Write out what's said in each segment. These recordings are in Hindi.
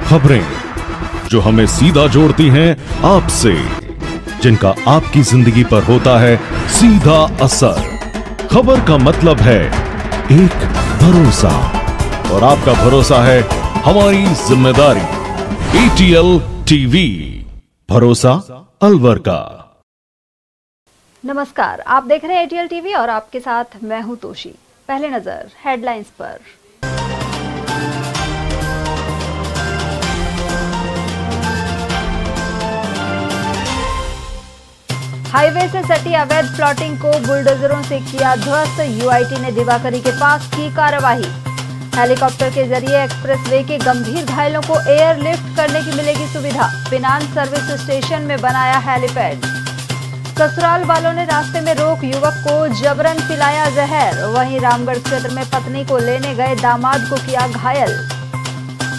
खबरें जो हमें सीधा जोड़ती हैं आपसे, जिनका आपकी जिंदगी पर होता है सीधा असर। खबर का मतलब है एक भरोसा, और आपका भरोसा है हमारी जिम्मेदारी। ATL TV, भरोसा अलवर का। नमस्कार, आप देख रहे हैं ATL TV और आपके साथ मैं हूं तोशी। पहले नजर हेडलाइंस पर। हाईवे से सटी अवैध प्लॉटिंग को बुलडोजरों से किया ध्वस्त, UIT ने दिवाकरी के पास की कार्रवाई। हेलीकॉप्टर के जरिए एक्सप्रेसवे के गंभीर घायलों को एयरलिफ्ट करने की मिलेगी सुविधा। पिनान सर्विस स्टेशन में बनाया हेलीपैड। ससुराल वालों ने रास्ते में रोक युवक को जबरन पिलाया जहर। वहीं रामगढ़ क्षेत्र में पत्नी को लेने गए दामाद को किया घायल।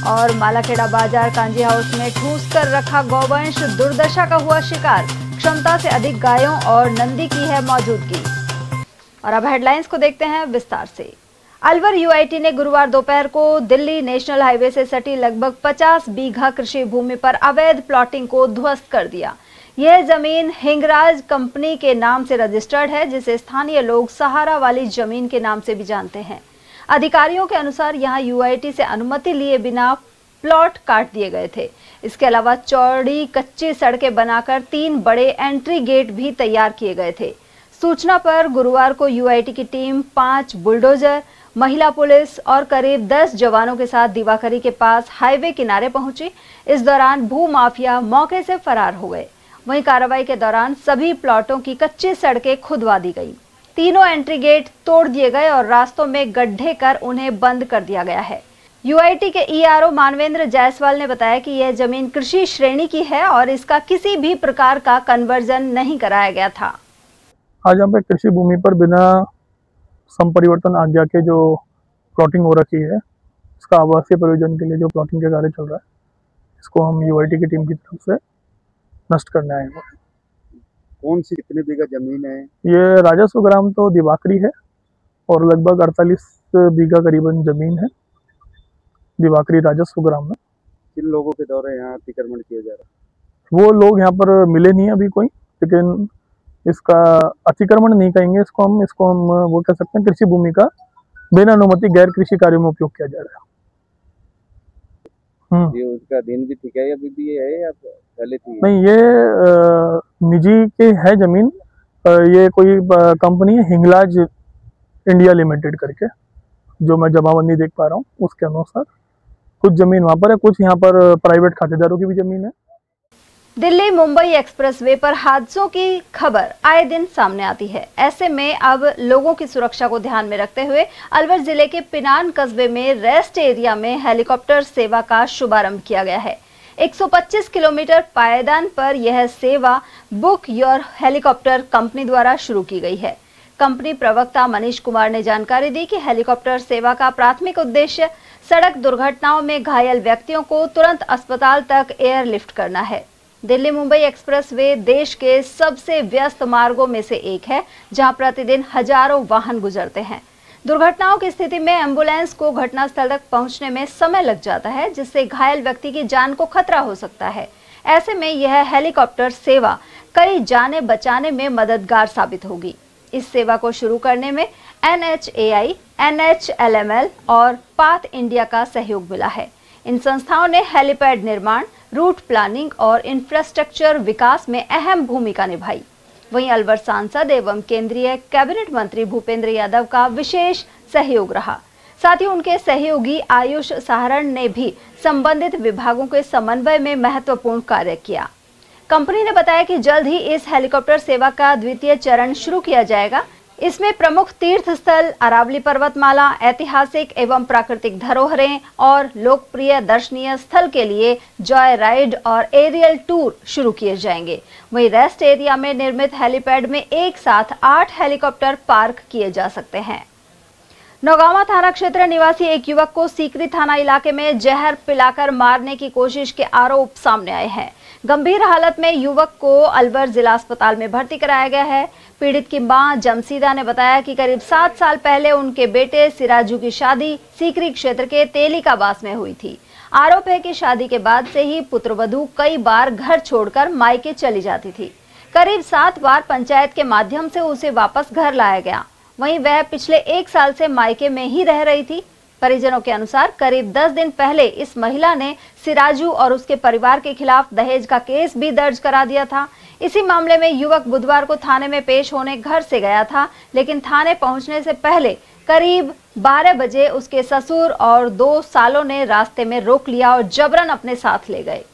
और मालाखेड़ा बाजार कांजी हाउस में ठूस कर रखा गौवंश दुर्दशा का हुआ शिकार। क्षमता से अधिक गायों और नंदी की है मौजूदगी। और अब हेडलाइंस को देखते हैं विस्तार से। अलवर UIT ने गुरुवार दोपहर को दिल्ली नेशनल हाईवे से सटी लगभग 50 बीघा कृषि भूमि पर अवैध प्लॉटिंग को ध्वस्त कर दिया। यह जमीन हिंगराज कंपनी के नाम से रजिस्टर्ड है, जिसे स्थानीय लोग सहारा वाली जमीन के नाम से भी जानते हैं। अधिकारियों के अनुसार यहां UIT से अनुमति लिए बिना प्लॉट काट दिए गए थे। इसके अलावा चौड़ी कच्ची सड़कें बनाकर 3 बड़े एंट्री गेट भी तैयार किए गए थे। सूचना पर गुरुवार को UIT की टीम 5 बुलडोजर, महिला पुलिस और करीब 10 जवानों के साथ दिवाकरी के पास हाईवे किनारे पहुंची। इस दौरान भू माफिया मौके से फरार हो गए। वहीं कार्रवाई के दौरान सभी प्लॉटों की कच्ची सड़कें खुदवा दी गई। तीनों एंट्री गेट तोड़ दिए गए और रास्तों में गड्ढे कर उन्हें बंद कर दिया गया है। UIT के ERO मानवेंद्र जायसवाल ने बताया कि यह जमीन कृषि श्रेणी की है और इसका किसी भी प्रकार का कन्वर्जन नहीं कराया गया था। आज यहाँ पे कृषि भूमि पर बिना संपरिवर्तन आज्ञा के जो प्लॉटिंग हो रखी है, इसका आवासीय प्रयोजन के लिए जो प्लॉटिंग का कार्य चल रहा है, इसको हम UIT की टीम की तरफ से नष्ट करने आए हैं। कौन सी कितने बीघा जमीन है? ये राजस्व ग्राम तो दिवाकरी है और लगभग 48 बीघा करीबन जमीन है दिवाकरी राजस्व ग्राम में। किन लोगों के द्वारा यहाँ अतिक्रमण किया जा रहा है? वो लोग यहाँ पर मिले नहीं अभी कोई, लेकिन इसका अतिक्रमण नहीं कहेंगे, इसको हम वो कह सकते हैं कृषि भूमि का बिना अनुमति गैर कृषि कार्यों में उपयोग किया जा रहा है। ये उसका दिन भी ठीक है, अभी भी ये है या पहले थी? नहीं, ये निजी के है जमीन। ये कोई कंपनी है हिंगलाज इंडिया लिमिटेड करके, जो मैं जमाबंदी देख पा रहा हूँ उसके अनुसार कुछ जमीन वहां पर है, कुछ यहाँ पर प्राइवेट खातेदारों की भी जमीन है। दिल्ली मुंबई एक्सप्रेसवे पर हादसों की खबर आए दिन सामने आती है। ऐसे में अब लोगों की सुरक्षा को ध्यान में रखते हुए अलवर जिले के पिनान कस्बे में रेस्ट एरिया में हेलीकॉप्टर सेवा का शुभारंभ किया गया है। 125 किलोमीटर पायदान पर यह सेवा बुक योर हेलीकॉप्टर कंपनी द्वारा शुरू की गई है। कंपनी प्रवक्ता मनीष कुमार ने जानकारी दी कि हेलीकॉप्टर सेवा का प्राथमिक उद्देश्य सड़क दुर्घटनाओं में घायल व्यक्तियों को तुरंत अस्पताल तक एयरलिफ्ट करना है। दिल्ली मुंबई एक्सप्रेसवे देश के सबसे व्यस्त मार्गों में से एक है, जहां प्रतिदिन हजारों वाहन गुजरते हैं। दुर्घटनाओं की स्थिति में एम्बुलेंस को घटनास्थल तक पहुंचने में समय लग जाता है, जिससे घायल व्यक्ति की जान को खतरा हो सकता है। ऐसे में यह हेलीकॉप्टर सेवा कई जानें बचाने में मददगार साबित होगी। इस सेवा को शुरू करने में NHAI, NHLML और पाथ इंडिया का सहयोग मिला है। इन संस्थाओं ने हेलीपैड निर्माण, रूट प्लानिंग और इंफ्रास्ट्रक्चर विकास में अहम भूमिका निभाई। वहीं अलवर सांसद एवं केंद्रीय कैबिनेट मंत्री भूपेंद्र यादव का विशेष सहयोग रहा। साथ ही उनके सहयोगी आयुष सहारण ने भी संबंधित विभागों के समन्वय में महत्वपूर्ण कार्य किया। कंपनी ने बताया कि जल्द ही इस हेलीकॉप्टर सेवा का द्वितीय चरण शुरू किया जाएगा। इसमें प्रमुख तीर्थ स्थल, अरावली पर्वतमाला, ऐतिहासिक एवं प्राकृतिक धरोहरें और लोकप्रिय दर्शनीय स्थल के लिए जॉय राइड और एरियल टूर शुरू किए जाएंगे। वहीं रेस्ट एरिया में निर्मित हेलीपैड में एक साथ 8 हेलीकॉप्टर पार्क किए जा सकते हैं। नौगावा थाना क्षेत्र निवासी एक युवक को सीकरी थाना इलाके में जहर पिलाकर मारने की कोशिश के आरोप सामने आए हैं। गंभीर हालत में युवक को अलवर जिला अस्पताल में भर्ती कराया गया है। पीड़ित की मां जमसीदा ने बताया कि करीब 7 साल पहले उनके बेटे सिराजू की शादी सीकरी क्षेत्र के तेलिकाबास में हुई थी। आरोप है कि शादी के बाद से ही पुत्रवधू कई बार घर छोड़कर मायके चली जाती थी। करीब 7 बार पंचायत के माध्यम से उसे वापस घर लाया गया। वहीं वह पिछले 1 साल से मायके में ही रह रही थी। परिजनों के अनुसार करीब 10 दिन पहले इस महिला ने सिराजू और उसके परिवार के खिलाफ दहेज का केस भी दर्ज करा दिया था। इसी मामले में युवक बुधवार को थाने में पेश होने घर से गया था, लेकिन थाने पहुंचने से पहले करीब 12 बजे उसके ससुर और 2 सालों ने रास्ते में रोक लिया और जबरन अपने साथ ले गए।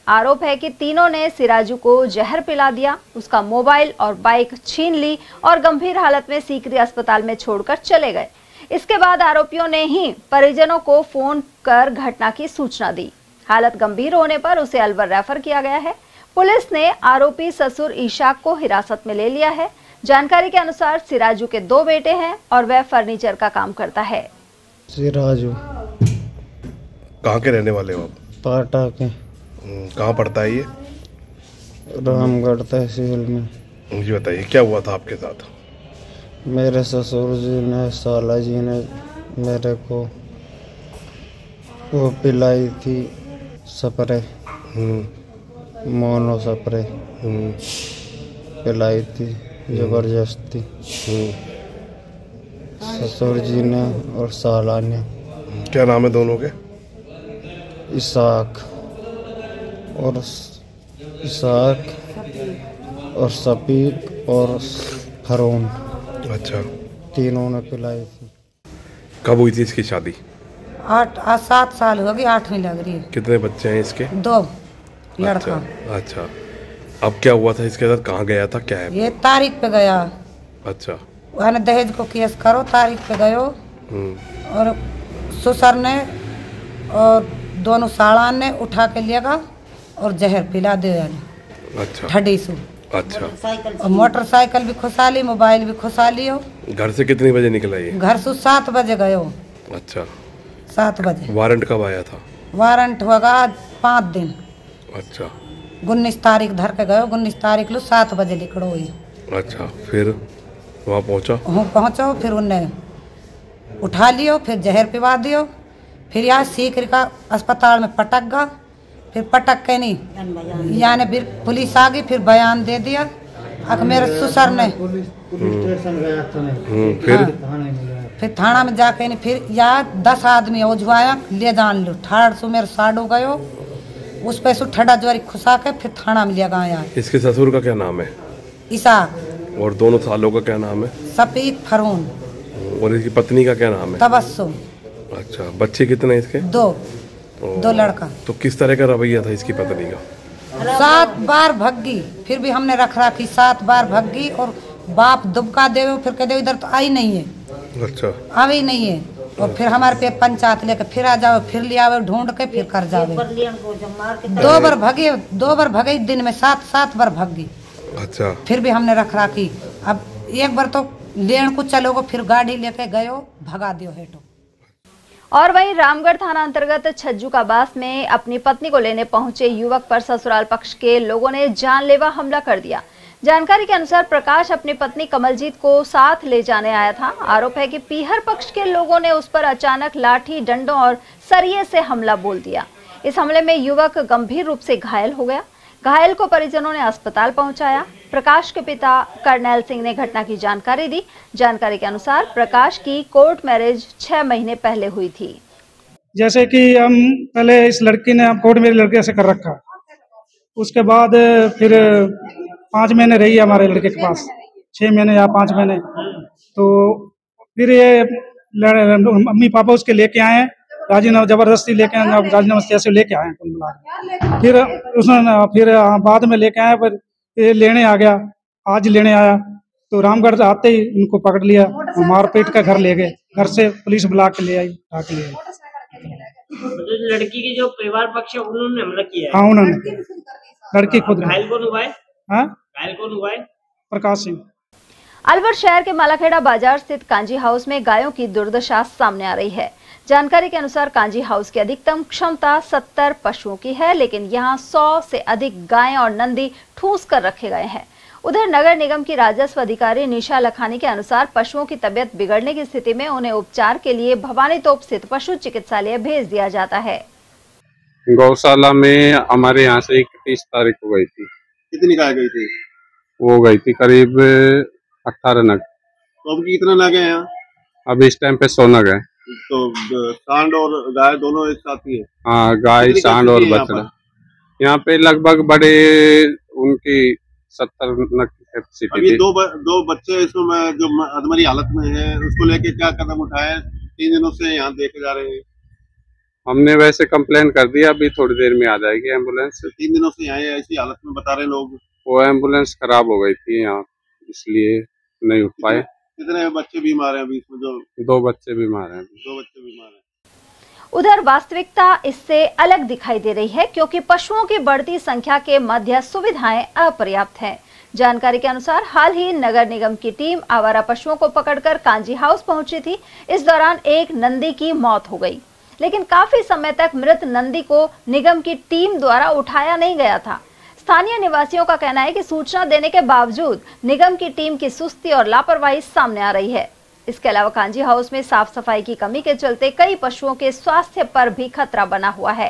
आरोप है कि तीनों ने सिराजू को जहर पिला दिया, उसका मोबाइल और बाइक छीन ली और गंभीर हालत में सीकरी अस्पताल में छोड़कर चले गए। इसके बाद आरोपियों ने ही परिजनों को फोन कर घटना की सूचना दी। हालत गंभीर होने पर उसे अलवर रेफर किया गया है। पुलिस ने आरोपी ससुर ईशाक को हिरासत में ले लिया है। जानकारी के अनुसार सिराजू के 2 बेटे हैं और वह फर्नीचर का काम करता है। सिराजू कहाँ के रहने वाले हो आप? पाटा के। कहाँ पड़ता है ये? रामगढ़ तहसील में। मुझे बताइए क्या हुआ था आपके साथ? मेरे ससुर जी ने, साला जी ने मेरे को वो पिलाई थी स्प्रे, मोनो स्प्रे पिलाई थी जबरदस्ती। ससुर जी ने और साला ने। क्या नाम है दोनों के? इसाक और सपीक और फरोन। अच्छा, तीनों ने पिलाई थी। कब हुई थी इसकी शादी? 7 साल हो गई, 8वीं लग रही है। कितने बच्चे हैं इसके? 2 लड़का। अच्छा, अब क्या हुआ था इसके साथ? कहाँ गया था? क्या है ये तारीख पे गया। अच्छा, वह दहेज को केस करो, तारीख पे गयो और ससुर ने और दोनों साड़ान ने उठा के लिया और जहर पिला दिया। अच्छा, ठडी सु। अच्छा, और मोटरसाइकिल भी खुसा ली, मोबाइल भी खुसा लियो। घर से कितने बजे निकला ये? घर से 7 बजे गयो। अच्छा, 7 बजे। वारंट कब आया था? वारंट होगा 5 दिन। अच्छा, 19 तारीख धर के गयो, 19 तारीख लो 7 बजे निकलो हुई। अच्छा, फिर वहाँ पहुँचा? पहुँचो, फिर उनने उठा लियो, फिर जहर पिवा दियो। फिर यहाँ सीकरी का अस्पताल में पटक गया। फिर पटक के नहीं यानी फिर पुलिस आ गई, फिर बयान दे दिया। मेरे ससुर ने फिर थाना में जाके नहीं, फिर यहाँ 10 आदमी उजवाया ले जान लो। ठाड़ सु मेरे साड़ू गयो, उस पे सु ठंडा ज्वारी खुसा के फिर थाना में ले गया। यार इसके ससुर का क्या नाम है? इसाक। और दोनों सालों का क्या नाम है? सपीक फरून। और इसकी पत्नी का क्या नाम है? तबस्सुम। अच्छा, बच्चे कितने इसके? 2 लड़का। तो किस तरह का रवैया था इसकी पत्नी का? 7 बार भग्गी, फिर भी हमने रख रखी। 7 बार भग्गी और बाप दुबका देवे, फिर कह दे इधर तो आई नहीं है। अच्छा, आई नहीं है। और फिर हमारे पे पंचायत लेके फिर आ जाओ, फिर ले आवे ढूंढ के, फिर कर जावे। 2 बार भगे, 2 बार भगे दिन में, 7 बार भग्गी। अच्छा, फिर भी हमने रख रखी। अब एक बार तो लेन को चलोगे, फिर गाड़ी लेके गयो, भगा दियो हेटो। और वहीं रामगढ़ थाना अंतर्गत छज्जू काबास में अपनी पत्नी को लेने पहुंचे युवक पर ससुराल पक्ष के लोगों ने जानलेवा हमला कर दिया। जानकारी के अनुसार प्रकाश अपनी पत्नी कमलजीत को साथ ले जाने आया था। आरोप है कि पीहर पक्ष के लोगों ने उस पर अचानक लाठी, डंडों और सरिये से हमला बोल दिया। इस हमले में युवक गंभीर रूप से घायल हो गया। घायल को परिजनों ने अस्पताल पहुंचाया। प्रकाश के पिता कर्नैल सिंह ने घटना की जानकारी दी। जानकारी के अनुसार प्रकाश की कोर्ट मैरिज 6 महीने पहले हुई थी। जैसे कि हम पहले इस लड़की ने कोर्ट मैरिज लड़के से कर रखा, उसके बाद फिर 5 महीने रही हमारे लड़के के पास, 6 महीने या 5 महीने। तो फिर ये मम्मी पापा उसके लेके आए, राजीनामा जबरदस्ती लेके आए, राजीनामा कैसे लेके आए कुल मिला। फिर उसने फिर बाद में लेके आए, पर ये लेने आ गया। आज लेने आया तो रामगढ़ आते ही उनको पकड़ लिया, मारपीट का घर ले गए। घर से पुलिस बुला के ले आई, उठा के ले आई। लड़की की जो परिवार पक्ष है उन्होंने हमला किया है? हाँ, उन्होंने। लड़की खुद। घायल कौन हुआ है? हाँ, घायल कौन हुआ है? प्रकाश सिंह। अलवर शहर के मालाखेड़ा बाजार स्थित कांजी हाउस में गायों की दुर्दशा सामने आ रही है। जानकारी के अनुसार कांजी हाउस की अधिकतम क्षमता 70 पशुओं की है, लेकिन यहां 100 से अधिक गायें और नंदी ठूस कर रखे गए हैं। उधर नगर निगम की राजस्व अधिकारी निशा लखानी के अनुसार पशुओं की तबियत बिगड़ने की स्थिति में उन्हें उपचार के लिए भवानी तोप स्थित पशु चिकित्सालय भेज दिया जाता है। गौशाला में हमारे यहाँ से 31 तारीख को गई थी। कितनी गाय गई थी? वो गई थी करीब 18 नग। तो अब कितना नग है यहाँ? अब इस टाइम पे 100 नग है। तो सांड और गाय दोनों एक साथ ही है? हाँ, गाय, सांड और बछड़ा। यहाँ पे लगभग बड़े उनकी 70 नग की कैपेसिटी थी। दो बच्चे इसमें जो अधमरी हालत में है, उसको लेके क्या कदम उठाए? 3 दिनों से यहाँ देखे जा रहे हैं। हमने वैसे कंप्लेन कर दिया, अभी थोड़ी देर में आ जाएगी एम्बुलेंस। 3 दिनों से यहाँ ऐसी हालत में बता रहे लोग। वो एम्बुलेंस खराब हो गई थी यहाँ, इसलिए नहीं उठ पाए। कितने बच्चे बीमार हैं अभी इसमें? 2 बच्चे बीमार हैं। 2 बच्चे बीमार हैं। उधर वास्तविकता इससे अलग दिखाई दे रही है, क्योंकि पशुओं की बढ़ती संख्या के मध्य सुविधाएं अपर्याप्त हैं। जानकारी के अनुसार हाल ही नगर निगम की टीम आवारा पशुओं को पकड़कर कांजी हाउस पहुंची थी। इस दौरान एक नंदी की मौत हो गई, लेकिन काफी समय तक मृत नंदी को निगम की टीम द्वारा उठाया नहीं गया था। स्थानीय निवासियों का कहना है कि सूचना देने के बावजूद निगम की टीम की सुस्ती और लापरवाही सामने आ रही है। इसके अलावा कांजी हाउस में साफ सफाई की कमी के चलते कई पशुओं के स्वास्थ्य पर भी खतरा बना हुआ है।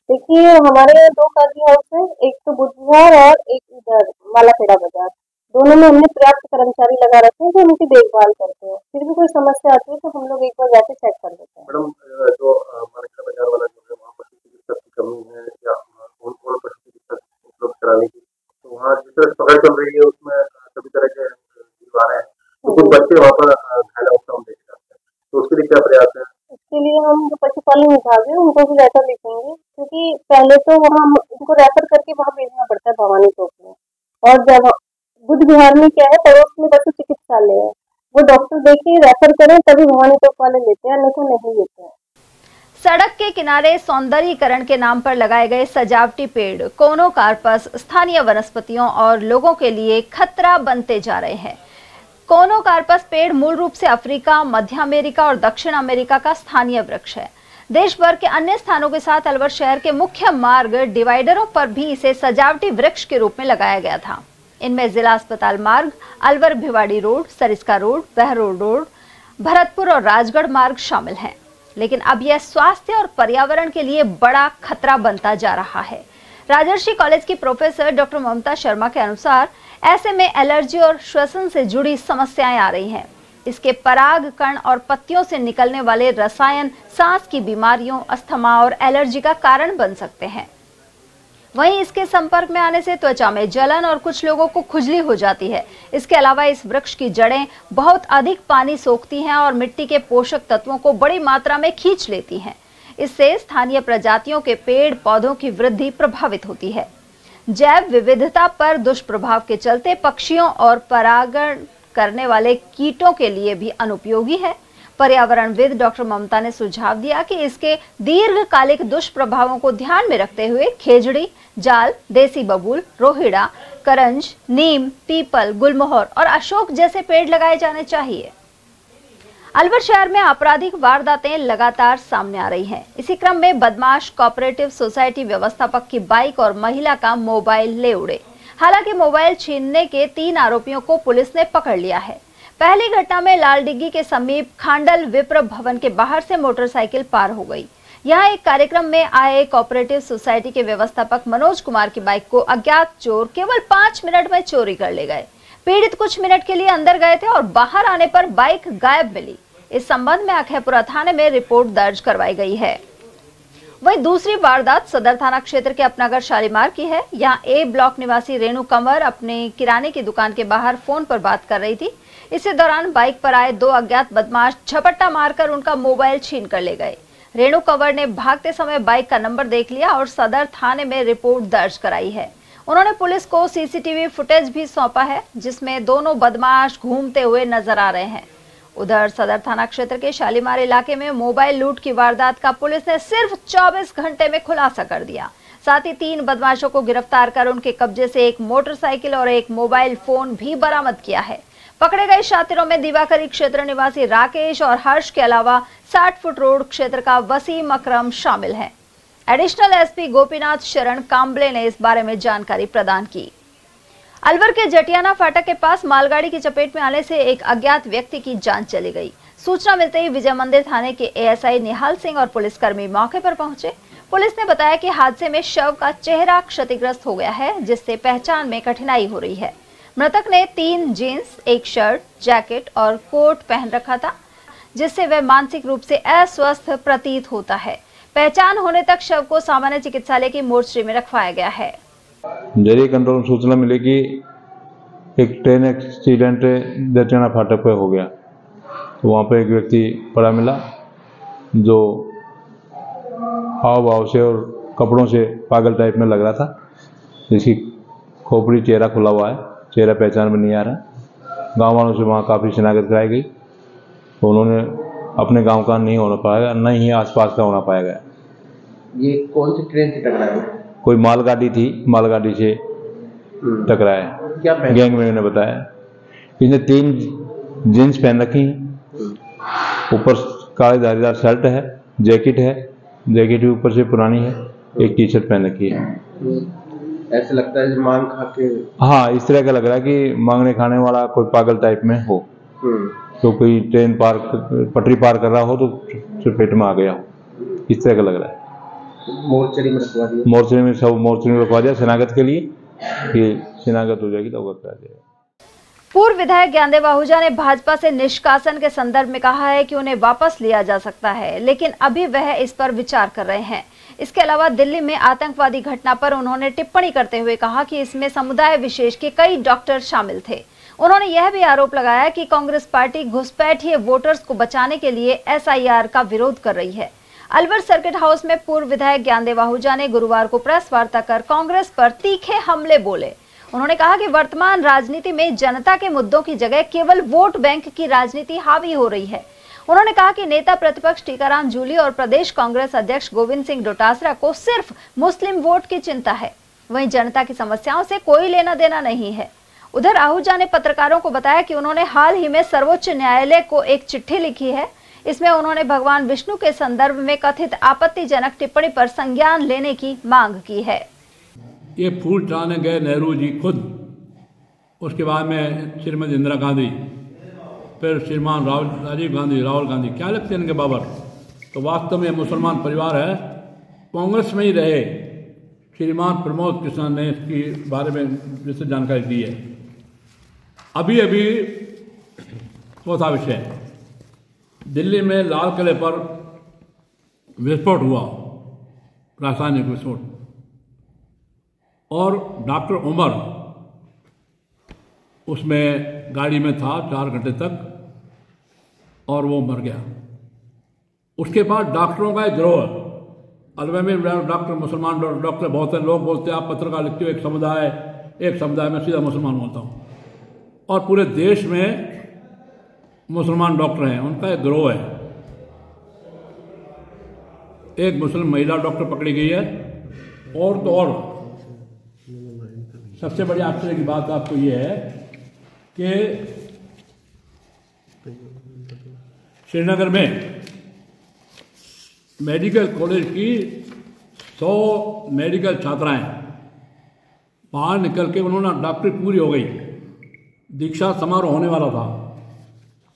देखिए, हमारे 2 कांजी हाउस है, एक तो बुद्ध विहार और एक इधर मालाखेड़ा बाजार। दोनों में हमने पर्याप्त कर्मचारी लगा रखे हैं जो उनकी देखभाल करते हैं। फिर भी कोई समस्या आती है तो हम लोग एक बार जाके चेक कर देते हैं। मैडम, जो मालाखेड़ा बाजार वाला जो है, वहाँ पशु चिकित्सक की कमी है या कौन पशु चिकित्सक उपलब्ध कराने की, तो वहाँ जिस तरह पकड़ चल रही है उसमें सभी तरह के जीव आ रहे हैं, तो कुछ बच्चे वहाँ पर घायल अवस्था में देखे जाते हैं, तो उसके लिए क्या प्रयास है? इसके लिए हम जो पशुपालन विभाग है उनको भी लेटर लिखेंगे, क्योंकि पहले तो वहाँ उनको रेफर करके वहाँ भेजना पड़ता है भवानी चौक में। और जब बुद्ध विहार में क्या है, पड़ोस में पशु चिकित्सालय है, वो डॉक्टर देखिए रेफर करें तभी भवानी चौक वाले लेते हैं, नहीं तो नहीं लेते हैं। सड़क के किनारे सौंदर्यीकरण के नाम पर लगाए गए सजावटी पेड़ कोनोकार्पस स्थानीय वनस्पतियों और लोगों के लिए खतरा बनते जा रहे हैं। कोनोकार्पस पेड़ मूल रूप से अफ्रीका, मध्य अमेरिका और दक्षिण अमेरिका का स्थानीय वृक्ष है। देश भर के अन्य स्थानों के साथ अलवर शहर के मुख्य मार्ग डिवाइडरों पर भी इसे सजावटी वृक्ष के रूप में लगाया गया था। इनमें जिला अस्पताल मार्ग, Alwar Bhiwadi road, Sariska road, Behror road, Bharatpur और राजगढ़ मार्ग शामिल हैं। लेकिन अब यह स्वास्थ्य और पर्यावरण के लिए बड़ा खतरा बनता जा रहा है। राजर्षि कॉलेज की प्रोफेसर डॉक्टर ममता शर्मा के अनुसार ऐसे में एलर्जी और श्वसन से जुड़ी समस्याएं आ रही हैं। इसके पराग कण और पत्तियों से निकलने वाले रसायन सांस की बीमारियों, अस्थमा और एलर्जी का कारण बन सकते हैं। वहीं इसके संपर्क में आने से त्वचा में जलन और कुछ लोगों को खुजली हो जाती है। इसके अलावा इस वृक्ष की जड़ें बहुत अधिक पानी सोखती हैं और मिट्टी के पोषक तत्वों को बड़ी मात्रा में खींच लेती हैं। इससे स्थानीय प्रजातियों के पेड़ पौधों की वृद्धि प्रभावित होती है। जैव विविधता पर दुष्प्रभाव के चलते पक्षियों और परागण करने वाले कीटों के लिए भी अनुपयोगी है। पर्यावरणविद डॉक्टर ममता ने सुझाव दिया कि इसके दीर्घकालिक दुष्प्रभावों को ध्यान में रखते हुए खेजड़ी, जाल, देसी बबूल, रोहिड़ा, करंज, नीम, पीपल, गुलमोहर और अशोक जैसे पेड़ लगाए जाने चाहिए। अलवर शहर में आपराधिक वारदातें लगातार सामने आ रही हैं। इसी क्रम में बदमाश कोऑपरेटिव सोसाइटी व्यवस्थापक की बाइक और महिला का मोबाइल ले उड़े। हालांकि मोबाइल छीनने के 3 आरोपियों को पुलिस ने पकड़ लिया है। पहली घटना में लालडिग्गी के समीप खांडल विप्र भवन के बाहर से मोटरसाइकिल पार हो गई। यहाँ एक कार्यक्रम में आए कोऑपरेटिव सोसाइटी के व्यवस्थापक मनोज कुमार की बाइक को अज्ञात चोर केवल 5 मिनट में चोरी कर ले गए। पीड़ित कुछ मिनट के लिए अंदर गए थे और बाहर आने पर बाइक गायब मिली। इस संबंध में अखैपुरा थाने में रिपोर्ट दर्ज करवाई गई है। वहीं दूसरी वारदात सदर थाना क्षेत्र के अपनागर शालीमार की है। यहाँ ए ब्लॉक निवासी रेणु कंवर अपने किराने की दुकान के बाहर फोन पर बात कर रही थी। इसी दौरान बाइक पर आए 2 अज्ञात बदमाश झपट्टा मारकर उनका मोबाइल छीन कर ले गए। रेणु कंवर ने भागते समय बाइक का नंबर देख लिया और सदर थाने में रिपोर्ट दर्ज कराई है। उन्होंने पुलिस को सीसीटीवी फुटेज भी सौंपा है, जिसमें दोनों बदमाश घूमते हुए नजर आ रहे हैं। उधर सदर थाना क्षेत्र के शालीमार इलाके में मोबाइल लूट की वारदात का पुलिस ने सिर्फ 24 घंटे में खुलासा कर दिया। साथ ही 3 बदमाशों को गिरफ्तार कर उनके कब्जे से एक मोटरसाइकिल और एक मोबाइल फोन भी बरामद किया है। पकड़े गए शातिरों में दिवाकरी क्षेत्र निवासी राकेश और हर्ष के अलावा 60 फुट रोड क्षेत्र का वसीम अकरम शामिल है। एडिशनल एसपी गोपीनाथ शरण कांबले ने इस बारे में जानकारी प्रदान की। अलवर के जटियाना फाटक के पास मालगाड़ी की चपेट में आने से एक अज्ञात व्यक्ति की जान चली गई। सूचना मिलते ही विजय मंदिर थाने के एएसआई निहाल सिंह और पुलिसकर्मी मौके पर पहुंचे। पुलिस ने बताया कि हादसे में शव का चेहरा क्षतिग्रस्त हो गया है, जिससे पहचान में कठिनाई हो रही है। मृतक ने 3 जींस, 1 शर्ट, जैकेट और कोट पहन रखा था, जिससे वह मानसिक रूप से अस्वस्थ प्रतीत होता है। पहचान होने तक शव को सामान्य चिकित्सालय की मोर्चरी में रखवाया गया है। जरिए कंट्रोल में सूचना मिली कि एक ट्रेन एक्सीडेंट दर्चना फाटक पे हो गया, तो वहाँ पे एक व्यक्ति पड़ा मिला जो हाव भाव से और कपड़ों से पागल टाइप में लग रहा था, जिसकी खोपड़ी चेहरा खुला हुआ है, चेहरा पहचान में नहीं आ रहा। गांव वालों से वहाँ काफ़ी शिनाख्त कराई गई, तो उन्होंने अपने गांव का नहीं होना पाएगा, न ही आसपास का होना पाएगा। ये कौन सी ट्रेन से टकराया? कोई मालगाड़ी थी, मालगाड़ी से टकराया। क्या गैंग में ने बताया इसने 3 जीन्स पहन रखी, ऊपर काले धारीदार शर्ट है, जैकेट है, जैकेट भी ऊपर से पुरानी है, एक टी शर्ट पहन रखी है। ऐसे लगता है मांग खा के, हाँ इस तरह का लग रहा है कि मांगने खाने वाला कोई पागल टाइप में हो, तो कोई ट्रेन पटरी पार कर रहा हो तो चपेट में आ गया हो, इस तरह का लग रहा है। मोर्चरी में रखवा दिया, मोर्चरी में सब मोर्चरी में रखवा दिया शिनाख्त के लिए, कि शिनाख्त हो जाएगी तो अवगत करा जाएगा। पूर्व विधायक ज्ञानदेव आहूजा ने भाजपा से निष्कासन के संदर्भ में कहा है कि उन्हें वापस लिया जा सकता है, लेकिन अभी वह इस पर विचार कर रहे हैं। इसके अलावा दिल्ली में आतंकवादी घटना पर उन्होंने टिप्पणी करते हुए कहा कि इसमें समुदाय विशेष के कई डॉक्टर शामिल थे। उन्होंने यह भी आरोप लगाया कि कांग्रेस पार्टी घुसपैठिए वोटर्स को बचाने के लिए SIR का विरोध कर रही है। अलवर सर्किट हाउस में पूर्व विधायक ज्ञानदेव आहूजा ने गुरुवार को प्रेस वार्ता कर कांग्रेस पर तीखे हमले बोले। उन्होंने कहा कि वर्तमान राजनीति में जनता के मुद्दों की जगह केवल वोट बैंक की राजनीति हावी हो रही है। उन्होंने कहा कि नेता प्रतिपक्ष टीकाराम जूली और प्रदेश कांग्रेस अध्यक्ष गोविंद सिंह डोटासरा को सिर्फ मुस्लिम वोट की चिंता है, वहीं जनता की समस्याओं से कोई लेना देना नहीं है। उधर आहूजा ने पत्रकारों को बताया कि उन्होंने हाल ही में सर्वोच्च न्यायालय को एक चिट्ठी लिखी है। इसमें उन्होंने भगवान विष्णु के संदर्भ में कथित आपत्तिजनक टिप्पणी पर संज्ञान लेने की मांग की है। ये फूल चढ़ाने गए नेहरू जी खुद, उसके बाद में श्रीमती इंदिरा गांधी, फिर श्रीमान राजीव गांधी, राहुल गांधी, क्या लगते हैं इनके बाबर? तो वास्तव में मुसलमान परिवार है। कांग्रेस में ही रहे श्रीमान प्रमोद किशन ने इसके बारे में विस्तृत जानकारी दी है। अभी अभी चौथा विषय, दिल्ली में लाल किले पर विस्फोट हुआ, रासायनिक विस्फोट, और डॉक्टर उमर उसमें गाड़ी में था 4 घंटे तक और वो मर गया। उसके बाद डॉक्टरों का एक गिरोह, अलवर में डॉक्टर मुसलमान डॉक्टर बहुत हैं। लोग बोलते हैं आप पत्रकार लिखते हो एक समुदाय में सीधा मुसलमान बोलता हूँ, और पूरे देश में मुसलमान डॉक्टर हैं, उनका एक गिरोह है। एक मुस्लिम महिला डॉक्टर पकड़ी गई है, और तो और सबसे बड़ी आश्चर्य की बात आपको ये है कि श्रीनगर में मेडिकल कॉलेज की 100 मेडिकल छात्राएं बाहर निकल के, उन्होंने डॉक्टरी पूरी हो गई, दीक्षा समारोह होने वाला था।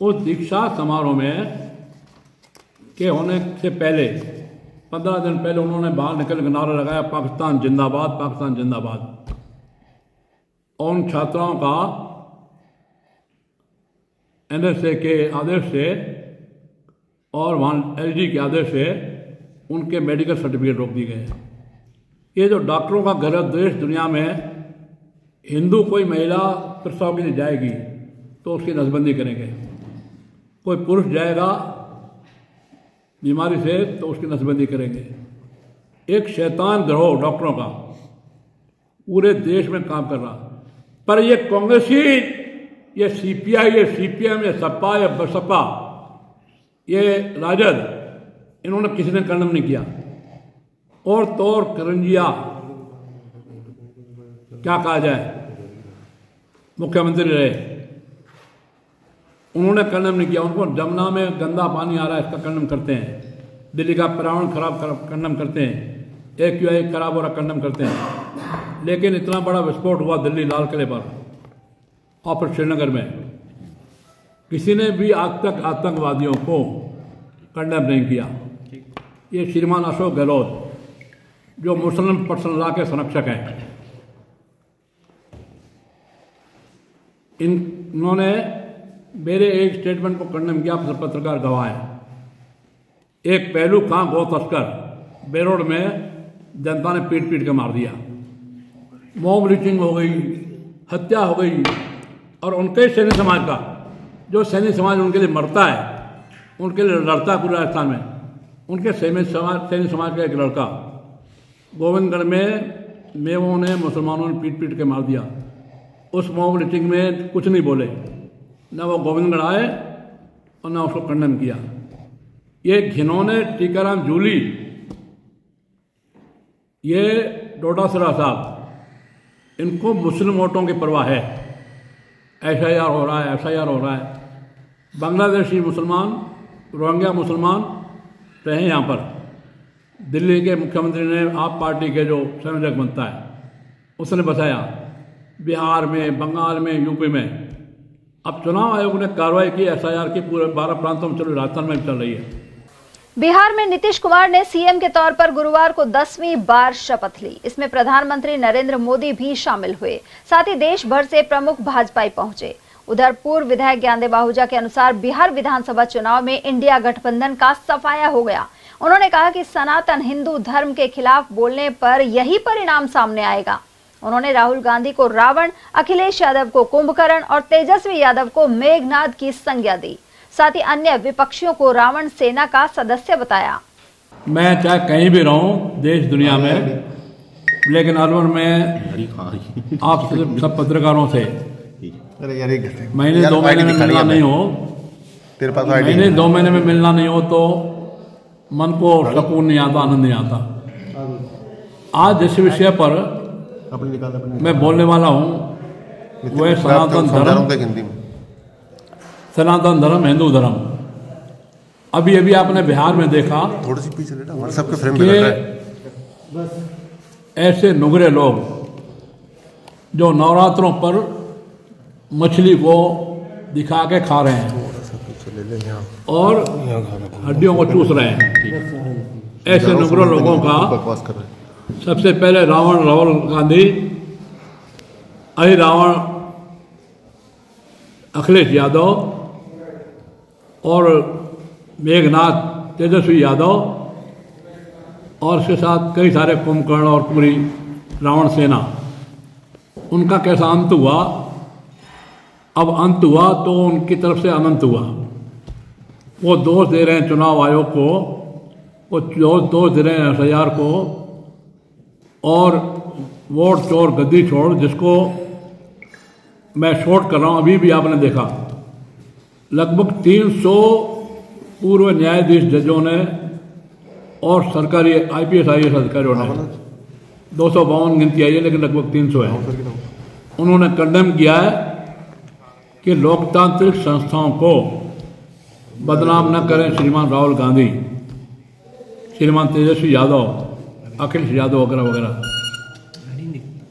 उस दीक्षा समारोह में के होने से पहले 15 दिन पहले उन्होंने बाहर निकल के नारा लगाया, पाकिस्तान जिंदाबाद, पाकिस्तान जिंदाबाद। और उन छात्राओं का NSA के आदेश से और वहाँ LG के आदेश से उनके मेडिकल सर्टिफिकेट रोक दिए गए। ये जो डॉक्टरों का गलत देश, दुनिया में हिंदू कोई महिला प्रसव के लिए जाएगी तो उसकी नसबंदी करेंगे, कोई पुरुष जाएगा बीमारी से तो उसकी नसबंदी करेंगे। एक शैतान गिरोह डॉक्टरों का पूरे देश में काम कर रहा, पर ये कांग्रेसी, ये CPI, ये CPM, ये सपा, ये बसपा, ये राजद, इन्होंने किसी ने खंडन नहीं किया। और तौर करंजिया, क्या कहा जाए, मुख्यमंत्री रहे, उन्होंने खंडन नहीं किया। उनको जमुना में गंदा पानी आ रहा है इसका खंडन करते हैं, दिल्ली का पर्यावरण खराब खंडन करते हैं, AQI खराब हो रहा खंडन करते हैं। लेकिन इतना बड़ा विस्फोट हुआ दिल्ली लाल किले पर और फिर श्रीनगर में, किसी ने भी आज तक आतंकवादियों को खंडन नहीं किया। ये श्रीमान अशोक गहलोत जो मुस्लिम पर्सनल के संरक्षक हैं। इन्होंने मेरे एक स्टेटमेंट को कंडेम किया, पत्रकार गवाह हैं। एक पहलू खां गौ तस्कर बेरोड में जनता ने पीट पीट के मार दिया, मॉब लिंचिंग हो गई, हत्या हो गई। और उनके सैन्य समाज का, जो सैन्य समाज उनके लिए मरता है, उनके लिए लड़ता है पूरे राजस्थान में, उनके सैन्य समाज का एक लड़का गोविंदगढ़ में मेवों ने, मुसलमानों ने पीट पीट के मार दिया। उस मॉब लिंचिंग में कुछ नहीं बोले, न वो गोविंदगढ़ आए और न उसको कंडेम किया। ये घिनौने टीकाराम जूली, ये डोडासरा साहब, इनको मुस्लिम वोटों की परवाह है। एफआईआर हो रहा है, एफआईआर हो रहा है। बांग्लादेशी मुसलमान, रोहिंग्या मुसलमान रहे यहाँ पर। दिल्ली के मुख्यमंत्री ने आप पार्टी के जो संयोजक बनता है, उसने बताया बिहार में, बंगाल में, यूपी में अब चुनाव आयोग ने कार्रवाई की, एफआईआर की पूरे 12 प्रांतों में चल रही, राजस्थान में भी चल रही है। बिहार में नीतीश कुमार ने सीएम के तौर पर गुरुवार को 10वीं बार शपथ ली। इसमें प्रधानमंत्री नरेंद्र मोदी भी शामिल हुए, साथ ही देश भर से प्रमुख भाजपाई पहुंचे। उधर पूर्व विधायक ज्ञानदेव आहूजा के अनुसार बिहार विधानसभा चुनाव में इंडिया गठबंधन का सफाया हो गया। उन्होंने कहा कि सनातन हिंदू धर्म के खिलाफ बोलने पर यही परिणाम सामने आएगा। उन्होंने राहुल गांधी को रावण, अखिलेश यादव को कुंभकर्ण और तेजस्वी यादव को मेघनाद की संज्ञा दी। साथ ही अन्य विपक्षियों को रावण सेना का सदस्य बताया। मैं चाहे कहीं भी रहूं देश दुनिया में, लेकिन अलवर में आप सब पत्रकारों से महीने 2 महीने में मिलना नहीं हो, महीने 2 महीने में मिलना नहीं हो तो मन को सुकून नहीं आता, आनंद नहीं आता। आज जिस विषय पर मैं बोलने वाला हूँ वह सनातन धर्म, सनातन धर्म, हिंदू धर्म। अभी अभी आपने बिहार में देखा थोड़ी सी पीछे लेटा, सबके फ्रेम में लग रहा है। ऐसे नुगरे लोग जो नवरात्रों पर मछली को दिखा के खा रहे हैं और हड्डियों को चूस रहे हैं, ऐसे नुगरे लोगों का सबसे पहले राहुल गांधी, रावण अखिलेश यादव और मेघनाथ तेजस्वी यादव और उसके साथ कई सारे कुंभकर्ण और पूरी रावण सेना, उनका कैसा अंत हुआ। अब अंत हुआ तो उनकी तरफ से अनंत हुआ। वो दोष दे रहे हैं चुनाव आयोग को, वो दोष दे रहे हैं एफआईआर को, और वोट चोर गद्दी छोड़, जिसको मैं शॉर्ट कर रहा हूँ। अभी भी आपने देखा लगभग 300 पूर्व न्यायाधीश जजों ने और सरकारी IPS IAS अधिकारियों ने, 252 गिनती आई है लेकिन लगभग 300 है, उन्होंने कंडेम किया है कि लोकतांत्रिक संस्थाओं को बदनाम न करें श्रीमान राहुल गांधी, श्रीमान तेजस्वी यादव, अखिलेश यादव वगैरह वगैरह।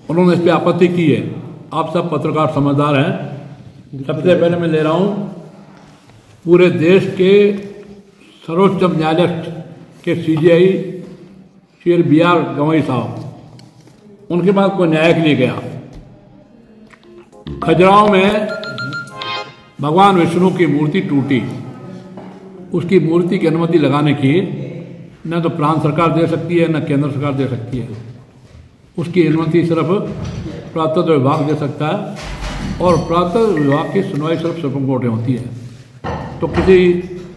उन्होंने इस पर आपत्ति की है। आप सब पत्रकार समझदार हैं। सबसे पहले मैं ले रहा हूँ पूरे देश के सर्वोच्च न्यायालय के CJI श्री BR गवई साहब, उनके बाद कोई न्याय के लिए गया। खजुराहो में भगवान विष्णु की मूर्ति टूटी, उसकी मूर्ति की अनुमति लगाने की न तो प्रांत सरकार दे सकती है न केंद्र सरकार दे सकती है। उसकी अनुमति सिर्फ पुरातत्व विभाग दे सकता है और पुरातत्व विभाग की सुनवाई सिर्फ सुप्रीम कोर्ट में होती है। तो किसी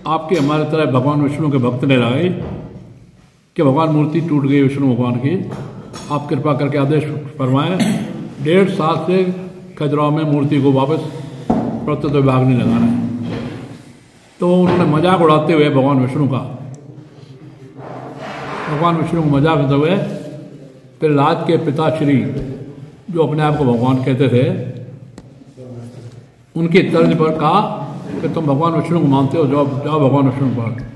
आपके हमारे तरह भगवान विष्णु के भक्त ने लगाई कि भगवान मूर्ति टूट गई विष्णु भगवान की, आप कृपा करके आदेश फरमाएं। 1.5 साल से खजुराहो में मूर्ति को वापस पुरातत्व विभाग नहीं लगा रहा है। तो उन्होंने मजाक उड़ाते हुए भगवान विष्णु का, भगवान विष्णु को मजाक करते हुए प्रहलाद के पिताश्री जो अपने आप को भगवान कहते थे, उनकी तर्ज पर कहा कि तुम भगवान विष्णु को मानते हो, जाओ भगवान विष्णु पर।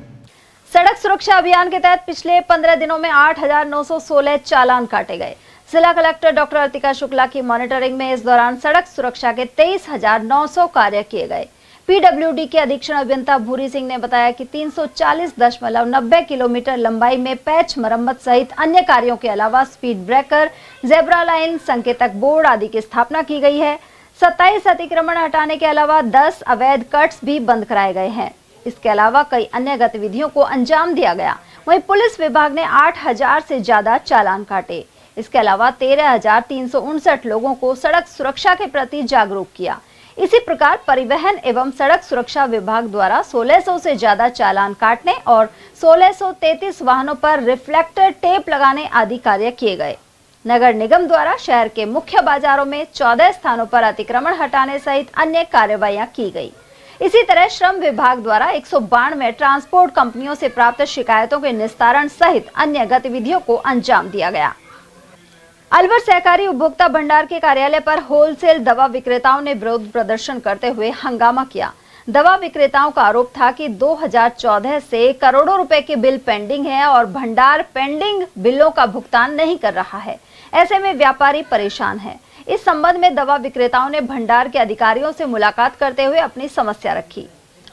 सड़क सुरक्षा अभियान के तहत पिछले 15 दिनों में 8,916 चालान काटे गए। जिला कलेक्टर डॉक्टर अर्तिका शुक्ला की मॉनिटरिंग में इस दौरान सड़क सुरक्षा के 23,900 कार्य किए गए। पीडब्ल्यूडी के अधीक्षण अभियंता भूरी सिंह ने बताया कि 340.90 किलोमीटर लंबाई में पैच मरम्मत सहित अन्य कार्यों के अलावा स्पीड ब्रेकर, जेब्रा लाइन, संकेतक बोर्ड आदि की स्थापना की गई है। 27 अतिक्रमण हटाने के अलावा 10 अवैध कट्स भी बंद कराए गए हैं। इसके अलावा कई अन्य गतिविधियों को अंजाम दिया गया। वहीं पुलिस विभाग ने 8000 से ज्यादा चालान काटे। इसके अलावा 13,359 लोगों को सड़क सुरक्षा के प्रति जागरूक किया। इसी प्रकार परिवहन एवं सड़क सुरक्षा विभाग द्वारा 1600 से ज्यादा चालान काटने और 1633 वाहनों पर रिफ्लेक्टर टेप लगाने आदि कार्य किए गए। नगर निगम द्वारा शहर के मुख्य बाजारों में 14 स्थानों पर अतिक्रमण हटाने सहित अन्य कार्रवाइयां की गई। इसी तरह श्रम विभाग द्वारा 192 ट्रांसपोर्ट कंपनियों से प्राप्त शिकायतों के निस्तारण सहित अन्य गतिविधियों को अंजाम दिया गया। अलवर सहकारी उपभोक्ता भंडार के कार्यालय पर होलसेल दवा विक्रेताओं ने विरोध प्रदर्शन करते हुए हंगामा किया। दवा विक्रेताओं का आरोप था कि 2014 से करोड़ों रुपए के बिल पेंडिंग है और भंडार पेंडिंग बिलों का भुगतान नहीं कर रहा है। ऐसे में व्यापारी परेशान है। इस संबंध में दवा विक्रेताओं ने भंडार के अधिकारियों से मुलाकात करते हुए अपनी समस्या रखी।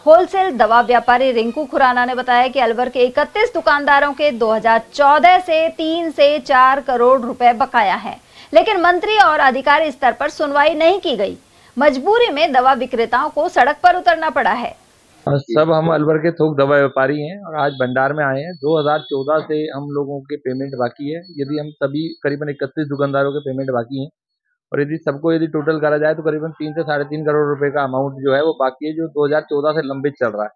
होलसेल दवा व्यापारी रिंकू खुराना ने बताया कि अलवर के 31 दुकानदारों के 2014 से 3 से 4 करोड़ रुपए बकाया है, लेकिन मंत्री और अधिकारी स्तर पर सुनवाई नहीं की गई। मजबूरी में दवा विक्रेताओं को सड़क पर उतरना पड़ा है। सब हम अलवर के थोक दवा व्यापारी हैं और आज भंडार में आए हैं। 2014 से हम लोगों के पेमेंट बाकी है। यदि हम सभी करीबन 31 दुकानदारों के पेमेंट बाकी हैं और यदि सबको टोटल करा जाए तो करीबन 3 से 3.5 करोड़ रुपए का अमाउंट जो है वो बाकी है, जो 2014 से लंबित चल रहा है।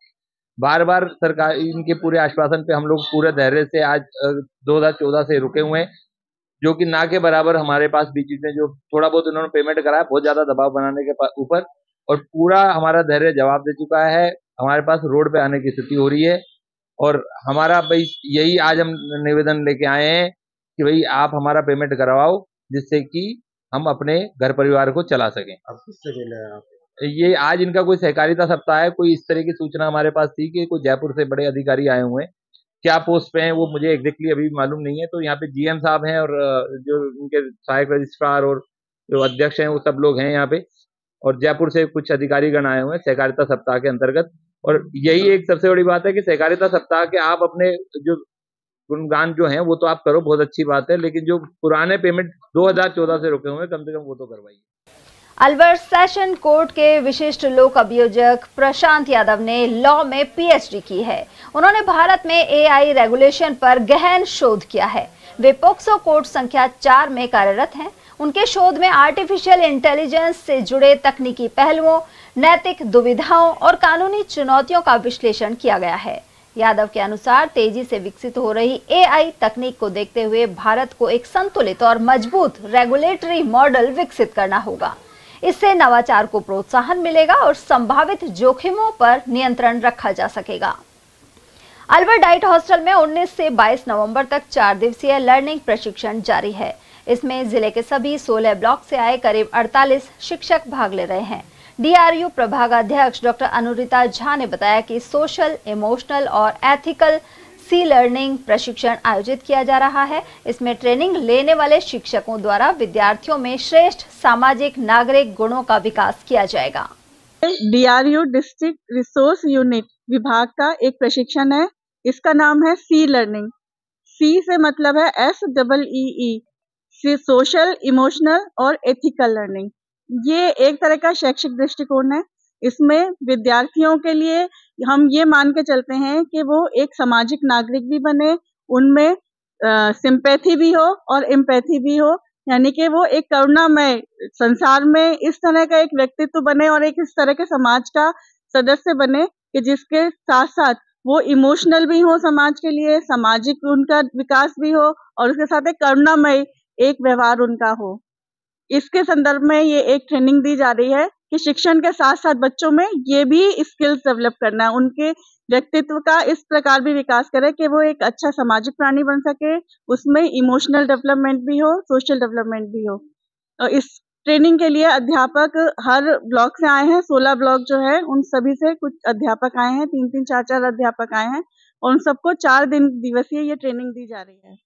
बार बार सरकार इनके पूरे आश्वासन पे हम लोग पूरे धैर्य से आज 2014 से रुके हुए हैं, जो कि ना के बराबर हमारे पास बीच में जो थोड़ा बहुत उन्होंने पेमेंट कराया, बहुत ज्यादा दबाव बनाने के ऊपर, और पूरा हमारा धैर्य जवाब दे चुका है। हमारे पास रोड पे आने की स्थिति हो रही है और हमारा भाई यही आज हम निवेदन लेके आए हैं कि भाई आप हमारा पेमेंट करवाओ, जिससे कि हम अपने घर परिवार को चला सकें। अब किससे मिले हैं आप? ये आज इनका कोई सहकारिता सप्ताह है, कोई इस तरह की सूचना हमारे पास थी कि कोई जयपुर से बड़े अधिकारी आए हुए हैं। क्या पोस्ट पे हैं वो मुझे एग्जैक्टली अभी मालूम नहीं है। तो यहाँ पे जीएम साहब हैं और जो उनके सहायक रजिस्ट्रार और जो अध्यक्ष हैं वो सब लोग हैं यहाँ पे, और जयपुर से कुछ अधिकारीगण आए हुए हैं सहकारिता सप्ताह के अंतर्गत। और यही एक सबसे बड़ी बात है कि सहकारिता सप्ताह के आप अपने जो गुणगान जो हैं वो तो आप करो, बहुत अच्छी बात है, लेकिन जो पुराने पेमेंट 2014 से रुके हुए हैं कम से कम वो तो करवाइए। अलवर सेशन कोर्ट के विशिष्ट लोक अभियोजक प्रशांत यादव ने लॉ में पीएचडी की है। उन्होंने भारत में एआई रेगुलेशन पर गहन शोध किया है। वे पोक्सो कोर्ट संख्या 4 में कार्यरत हैं। उनके शोध में आर्टिफिशियल इंटेलिजेंस से जुड़े तकनीकी पहलुओं, नैतिक दुविधाओं और कानूनी चुनौतियों का विश्लेषण किया गया है। यादव के अनुसार तेजी से विकसित हो रही एआई तकनीक को देखते हुए भारत को एक संतुलित और मजबूत रेगुलेटरी मॉडल विकसित करना होगा। इससे नवाचार को प्रोत्साहन मिलेगा और संभावित जोखिमों पर नियंत्रण रखा जा सकेगा। अलवर डाइट हॉस्टल में 19 से 22 नवंबर तक 4 दिवसीय लर्निंग प्रशिक्षण जारी है। इसमें जिले के सभी 16 ब्लॉक से आए करीब 48 शिक्षक भाग ले रहे हैं। डीआरयू प्रभागाध्यक्ष डॉक्टर अनुरिता झा ने बताया कि सोशल, इमोशनल और एथिकल सी लर्निंग प्रशिक्षण आयोजित किया जा रहा है। इसमें ट्रेनिंग लेने वाले शिक्षकों द्वारा विद्यार्थियों में श्रेष्ठ सामाजिक नागरिक गुणों का विकास किया जाएगा। डीआरयू डिस्ट्रिक्ट रिसोर्स यूनिट विभाग का एक प्रशिक्षण है। इसका नाम है सी लर्निंग। सी से मतलब है SEE, सोशल, इमोशनल और एथिकल लर्निंग। ये एक तरह का शैक्षिक दृष्टिकोण है। इसमें विद्यार्थियों के लिए हम ये मान के चलते हैं कि वो एक सामाजिक नागरिक भी बने, उनमें सिंपैथी भी हो और एम्पैथी भी हो, यानी कि वो एक करुणामय संसार में इस तरह का एक व्यक्तित्व बने और एक इस तरह के समाज का सदस्य बने कि जिसके साथ साथ वो इमोशनल भी हो, समाज के लिए सामाजिक उनका विकास भी हो और उसके साथ एक करुणामय एक व्यवहार उनका हो। इसके संदर्भ में ये एक ट्रेनिंग दी जा रही है कि शिक्षण के साथ साथ बच्चों में ये भी स्किल्स डेवलप करना है, उनके व्यक्तित्व का इस प्रकार भी विकास करे कि वो एक अच्छा सामाजिक प्राणी बन सके, उसमें इमोशनल डेवलपमेंट भी हो, सोशल डेवलपमेंट भी हो। और इस ट्रेनिंग के लिए अध्यापक हर ब्लॉक से आए हैं। 16 ब्लॉक जो है उन सभी से कुछ अध्यापक आए हैं, 3-3, 4-4 अध्यापक आए हैं और उन सबको 4 दिन दिवसीय ये ट्रेनिंग दी जा रही है।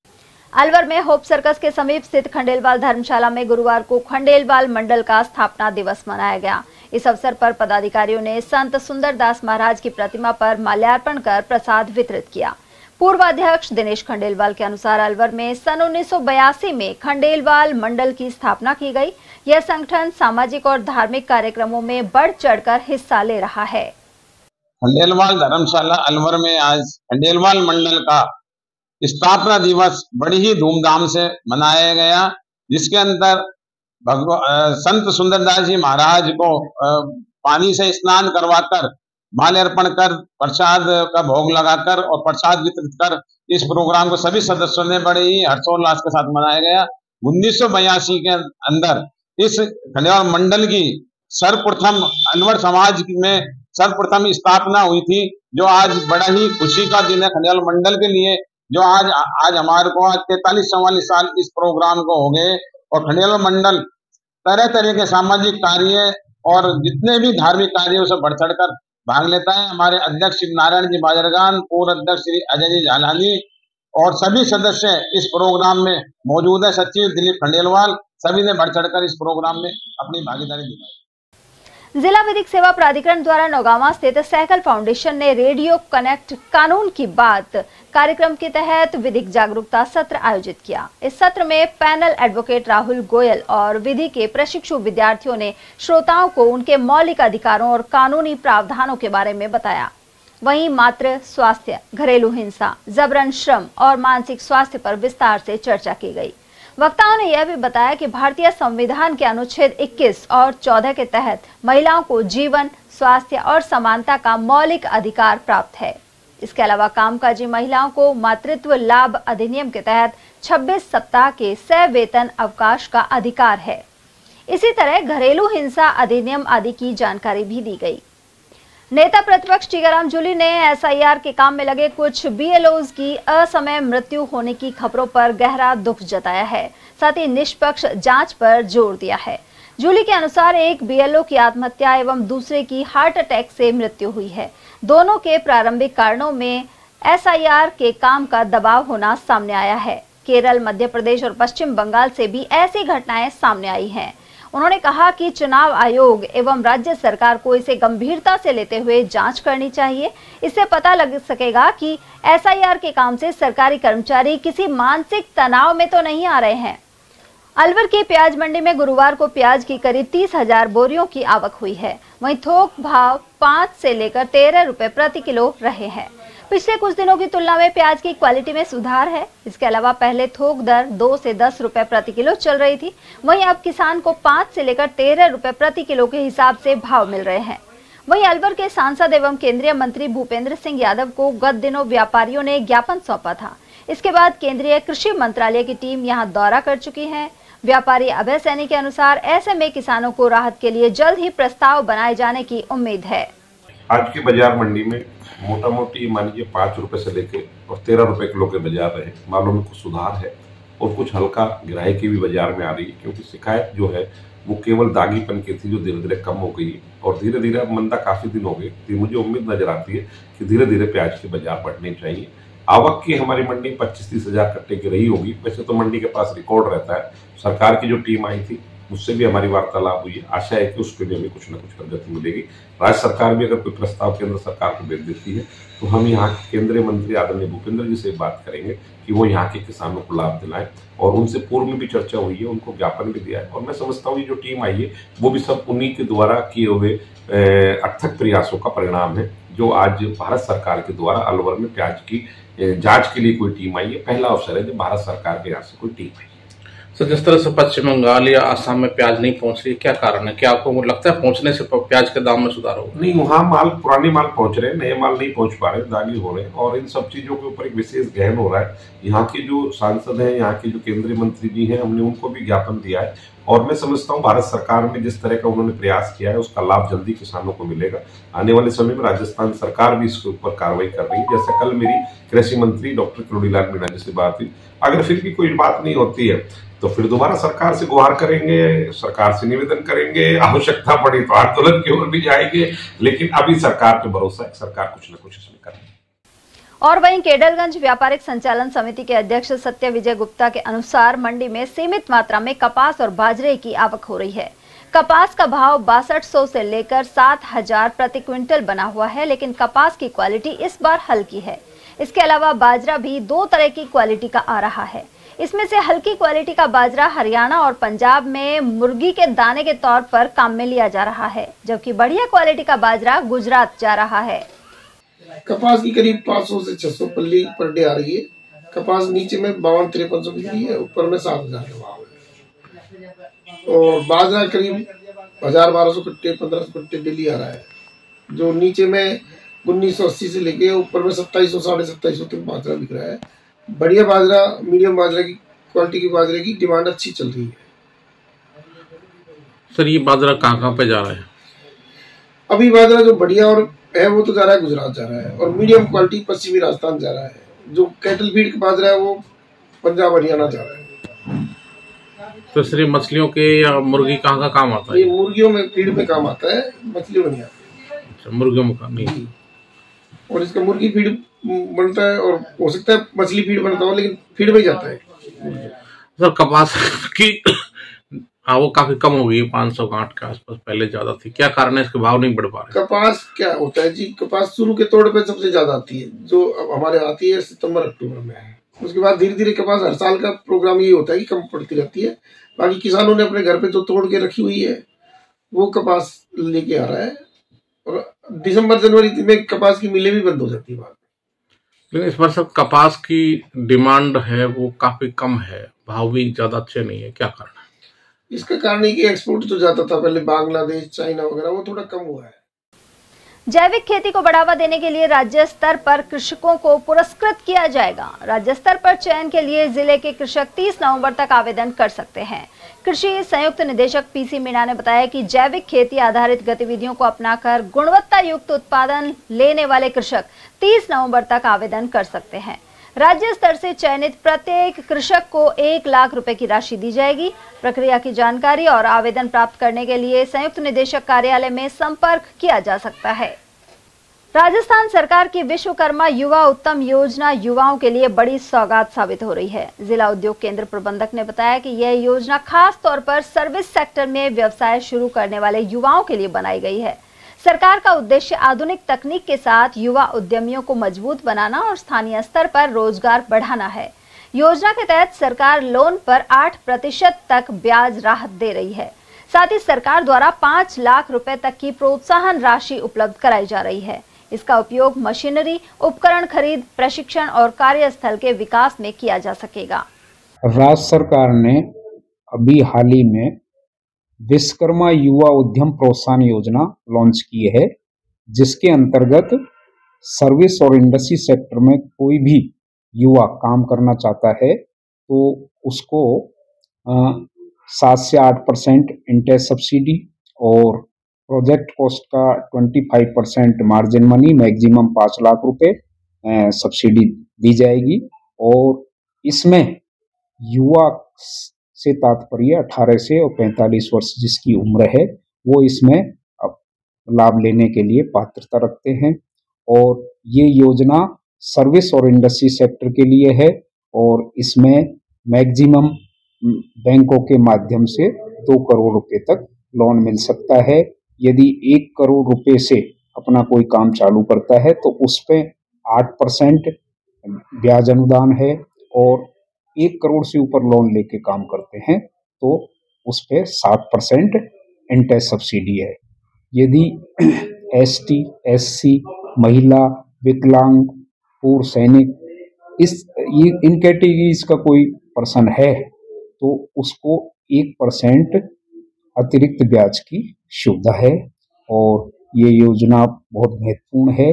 अलवर में होप सर्कस के समीप स्थित खंडेलवाल धर्मशाला में गुरुवार को खंडेलवाल मंडल का स्थापना दिवस मनाया गया। इस अवसर पर पदाधिकारियों ने संत सुंदरदास महाराज की प्रतिमा पर माल्यार्पण कर प्रसाद वितरित किया। पूर्व अध्यक्ष दिनेश खंडेलवाल के अनुसार अलवर में सन 1982 में खंडेलवाल मंडल की स्थापना की गई। यह संगठन सामाजिक और धार्मिक कार्यक्रमों में बढ़ चढ़कर हिस्सा ले रहा है। खंडेलवाल धर्मशाला अलवर में आज खंडेलवाल मंडल का स्थापना दिवस बड़ी ही धूमधाम से मनाया गया, जिसके अंदर संत सुंदरदास जी महाराज को पानी से स्नान करवाकर माल्यार्पण कर प्रसाद का भोग लगाकर और प्रसाद वितरित कर इस प्रोग्राम को सभी सदस्यों ने बड़े ही हर्षोल्लास के साथ मनाया गया। 1982 के अंदर इस खंडेलवाल मंडल की सर्वप्रथम अलवर समाज में सर्वप्रथम स्थापना हुई थी, जो आज बड़ा ही खुशी का दिन है खंडेलवाल मंडल के लिए, जो आज हमारे को 43-44 साल इस प्रोग्राम को हो गए और खंडेलवाल मंडल तरह तरह के सामाजिक कार्य और जितने भी धार्मिक कार्यों से बढ़ चढ़कर भाग लेता है। हमारे अध्यक्ष श्री नारायण जी बाजरगान, पूर्व अध्यक्ष श्री अजय जी झालानी और सभी सदस्य इस प्रोग्राम में मौजूद है। सचिव दिलीप खंडेलवाल सभी ने बढ़ चढ़कर इस प्रोग्राम में अपनी भागीदारी दिखाई। जिला विधिक सेवा प्राधिकरण द्वारा नौगांवा स्थित सहगल फाउंडेशन ने रेडियो कनेक्ट कानून की बात कार्यक्रम के तहत विधिक जागरूकता सत्र आयोजित किया। इस सत्र में पैनल एडवोकेट राहुल गोयल और विधि के प्रशिक्षु विद्यार्थियों ने श्रोताओं को उनके मौलिक अधिकारों और कानूनी प्रावधानों के बारे में बताया। वहीं मातृ स्वास्थ्य, घरेलू हिंसा, जबरन श्रम और मानसिक स्वास्थ्य पर विस्तार से चर्चा की गई। वक्ताओं ने यह भी बताया कि भारतीय संविधान के अनुच्छेद 21 और 14 के तहत महिलाओं को जीवन, स्वास्थ्य और समानता का मौलिक अधिकार प्राप्त है। इसके अलावा कामकाजी महिलाओं को मातृत्व लाभ अधिनियम के तहत 26 सप्ताह के सवेतन अवकाश का अधिकार है। इसी तरह घरेलू हिंसा अधिनियम आदि की जानकारी भी दी गई। नेता प्रतिपक्ष टीकाराम जूली ने एसआईआर के काम में लगे कुछ बीएलओज की असमय मृत्यु होने की खबरों पर गहरा दुख जताया है, साथ ही निष्पक्ष जांच पर जोर दिया है। जूली के अनुसार एक बीएलओ की आत्महत्या एवं दूसरे की हार्ट अटैक से मृत्यु हुई है। दोनों के प्रारंभिक कारणों में एसआईआर के काम का दबाव होना सामने आया है। केरल, मध्य प्रदेश और पश्चिम बंगाल से भी ऐसी घटनाएं सामने आई हैं। उन्होंने कहा कि चुनाव आयोग एवं राज्य सरकार को इसे गंभीरता से लेते हुए जांच करनी चाहिए। इससे पता लग सकेगा कि एसआईआर के काम से सरकारी कर्मचारी किसी मानसिक तनाव में तो नहीं आ रहे हैं। अलवर की प्याज मंडी में गुरुवार को प्याज की करीब 30,000 बोरियों की आवक हुई है। वहीं थोक भाव 5 से लेकर 13 रुपए प्रति किलो रहे हैं। पिछले कुछ दिनों की तुलना में प्याज की क्वालिटी में सुधार है। इसके अलावा पहले थोक दर 2 से 10 रुपए प्रति किलो चल रही थी, वहीं अब किसान को 5 से लेकर 13 रुपए प्रति किलो के हिसाब से भाव मिल रहे हैं। वहीं अलवर के सांसद एवं केंद्रीय मंत्री भूपेंद्र सिंह यादव को गत दिनों व्यापारियों ने ज्ञापन सौंपा था। इसके बाद केंद्रीय कृषि मंत्रालय की टीम यहां दौरा कर चुकी है। व्यापारी अभय सैनी के अनुसार ऐसे में किसानों को राहत के लिए जल्द ही प्रस्ताव बनाए जाने की उम्मीद है। आज की बाजार मंडी में मोटा मोटी मान लीजिए 5 रुपए से लेके और 13 रुपए किलो के बाजार रहे। मालूम में कुछ सुधार है और कुछ हल्का ग्राहकी भी बाजार में आ रही है, क्योंकि शिकायत जो है वो केवल दागीपन की थी, जो धीरे धीरे कम हो गई और धीरे धीरे अब मंदा काफी दिन हो गए। तो मुझे उम्मीद नजर आती है कि धीरे धीरे प्याज के बाजार बढ़ने चाहिए। आवक की हमारी मंडी 25-30 हजार कट्टे की रही होगी। वैसे तो मंडी के पास रिकॉर्ड रहता है। सरकार की जो टीम आई थी उससे भी हमारी वार्तालाप हुई है। आशा है कि उसके लिए भी कुछ न कुछ प्रगति मिलेगी। राज्य सरकार भी अगर कोई प्रस्ताव केंद्र सरकार को भेज देती है तो हम यहाँ के केंद्रीय मंत्री आदरणीय भूपेंद्र जी से बात करेंगे कि वो यहाँ के किसानों को लाभ दिलाएं। और उनसे पूर्व में भी चर्चा हुई है, उनको ज्ञापन भी दिया है। और मैं समझता हूँ ये जो टीम आई है वो भी सब उन्हीं के द्वारा किए हुए अथक प्रयासों का परिणाम है, जो आज भारत सरकार के द्वारा अलवर में प्याज की जांच के लिए कोई टीम आई है। पहला अवसर है जब भारत सरकार के यहाँ से कोई टीम आई। सर, जिस तरह से पश्चिम बंगाल या आसाम में प्याज नहीं पहुंच रही, क्या कारण है? क्या आपको लगता है पहुंचने से प्याज के दाम में सुधार होगा? नहीं, वहाँ माल पुराने माल पहुंच रहे हैं, नए माल नहीं पहुंच पा रहे, दागी हो रहे हैं। और इन सब चीजों के ऊपर एक विशेष गहन हो रहा है। यहाँ के जो सांसद हैं, यहाँ के जो केंद्रीय मंत्री जी हैं, हमने उनको भी ज्ञापन दिया है। और मैं समझता हूँ भारत सरकार में जिस तरह का उन्होंने प्रयास किया है उसका लाभ जल्दी किसानों को मिलेगा। आने वाले समय में राजस्थान सरकार भी इसके ऊपर कार्रवाई कर रही है। जैसे कल मेरी कृषि मंत्री डॉक्टर किरोड़ीलाल मीणा जी से बात हुई। अगर फिर भी कोई बात नहीं होती है तो फिर दोबारा सरकार से गुहार करेंगे, सरकार से निवेदन करेंगे, आवश्यकता पड़ी तो आंदोलन की ओर भी जाएंगे। लेकिन अभी सरकार पे भरोसा है, सरकार कुछ न कुछ इसमें करेगी। और वहीं केडरगंज व्यापारिक संचालन समिति के अध्यक्ष सत्य विजय गुप्ता के अनुसार मंडी में सीमित मात्रा में कपास और बाजरे की आवक हो रही है। कपास का भाव 6200 से लेकर 7000 प्रति क्विंटल बना हुआ है, लेकिन कपास की क्वालिटी इस बार हल्की है। इसके अलावा बाजरा भी 2 तरह की क्वालिटी का आ रहा है। इसमें से हल्की क्वालिटी का बाजरा हरियाणा और पंजाब में मुर्गी के दाने के तौर पर काम में लिया जा रहा है, जबकि बढ़िया क्वालिटी का बाजरा गुजरात जा रहा है। कपास की करीब 500 से 600 पल्ली पर डे आ रही है। कपास नीचे में 52-53 बिक रही है, ऊपर में 7000 का भाव है। और बाजरा करीब 1000-1200 कट्टे 1500 कट्टे डेली आ रहा है, जो नीचे में 1980 से लेके ऊपर में 2700 2750 तक बाजरा बिक रहा है। बढ़िया बाजरा, मीडियम बाजरा की क्वालिटी की बाजरे की डिमांड अच्छी चल रही है। सर, ये बाजरा कहाँ पे जा रहा है? अभी बाजरा जो बढ़िया और है वो तो जा रहा है गुजरात जा रहा है, और मीडियम क्वालिटी पश्चिमी राजस्थान जा रहा है। जो कैटल फीड का बाजरा है वो पंजाब हरियाणा जा रहा है। तो सिर्फ मछलियों के या मुर्गी कहाँ का काम आता है? ये मुर्गियों में फीड में काम आता है, मछलियों में नहीं आता। अच्छा, मुर्गियों में काम नहीं। और इसका मुर्गी फीड बनता है, और हो सकता है मछली फीड बनता हो, लेकिन फीड में जाता है। सर, कपास की वो काफी कम हो गई, 508 के आसपास पहले ज्यादा थी। क्या कारण है इसके भाव नहीं बढ़ पा रहे? कपास क्या होता है जी, कपास शुरू के तौर पे सबसे ज्यादा आती है, जो अब हमारे आती है सितंबर अक्टूबर में है। उसके बाद धीरे धीरे कपास, हर साल का प्रोग्राम ये होता है कि कम पड़ती रहती है। बाकी किसानों ने अपने घर पे जो तोड़ के रखी हुई है वो कपास लेके आ रहा है, और दिसंबर जनवरी में कपास की मिलें भी बंद हो जाती है। लेकिन इस बार सब कपास की डिमांड है वो काफी कम है, भाव भी ज्यादा अच्छे नहीं है, क्या कारण है? इसका कारण है कि एक्सपोर्ट जो जाता था पहले बांग्लादेश, चाइना वगैरह, वो थोड़ा कम हुआ है। जैविक खेती को बढ़ावा देने के लिए राज्य स्तर पर कृषकों को पुरस्कृत किया जाएगा। राज्य स्तर पर चयन के लिए जिले के कृषक 30 नवंबर तक आवेदन कर सकते हैं। कृषि संयुक्त निदेशक पीसी मीणा ने बताया कि जैविक खेती आधारित गतिविधियों को अपनाकर गुणवत्ता युक्त उत्पादन लेने वाले कृषक 30 नवंबर तक आवेदन कर सकते हैं। राज्य स्तर से चयनित प्रत्येक कृषक को 1 लाख रुपए की राशि दी जाएगी। प्रक्रिया की जानकारी और आवेदन प्राप्त करने के लिए संयुक्त निदेशक कार्यालय में संपर्क किया जा सकता है। राजस्थान सरकार की विश्वकर्मा युवा उत्तम योजना युवाओं के लिए बड़ी सौगात साबित हो रही है। जिला उद्योग केंद्र प्रबंधक ने बताया कि यह योजना खास तौर पर सर्विस सेक्टर में व्यवसाय शुरू करने वाले युवाओं के लिए बनाई गई है। सरकार का उद्देश्य आधुनिक तकनीक के साथ युवा उद्यमियों को मजबूत बनाना और स्थानीय स्तर पर रोजगार बढ़ाना है। योजना के तहत सरकार लोन पर 8% तक ब्याज राहत दे रही है। साथ ही सरकार द्वारा 5 लाख रुपए तक की प्रोत्साहन राशि उपलब्ध कराई जा रही है। इसका उपयोग मशीनरी, उपकरण खरीद, प्रशिक्षण और कार्यस्थल के विकास में किया जा सकेगा। राज्य सरकार ने अभी हाल ही में विश्वकर्मा युवा उद्यम प्रोत्साहन योजना लॉन्च की है, जिसके अंतर्गत सर्विस और इंडस्ट्री सेक्टर में कोई भी युवा काम करना चाहता है तो उसको 7 से 8% इंटरेस्ट सब्सिडी और प्रोजेक्ट कॉस्ट का 25% मार्जिन मनी, मैक्सिमम 5 लाख रुपए सब्सिडी दी जाएगी। और इसमें युवा से तात्पर्य 18 से और 45 वर्ष जिसकी उम्र है वो इसमें लाभ लेने के लिए पात्रता रखते हैं। और ये योजना सर्विस और इंडस्ट्री सेक्टर के लिए है, और इसमें मैक्सिमम बैंकों के माध्यम से 2 करोड़ रुपए तक लोन मिल सकता है। यदि 1 करोड़ रुपए से अपना कोई काम चालू करता है तो उस पे 8% ब्याज अनुदान है, और 1 करोड़ से ऊपर लोन लेके काम करते हैं तो उस पे 7% इंटरेस्ट सब्सिडी है। यदि ST, SC, महिला, विकलांग, पूर्व सैनिक, इन कैटेगरीज का कोई पर्सन है तो उसको 1% अतिरिक्त ब्याज की सुविधा है। और ये योजना बहुत महत्वपूर्ण है।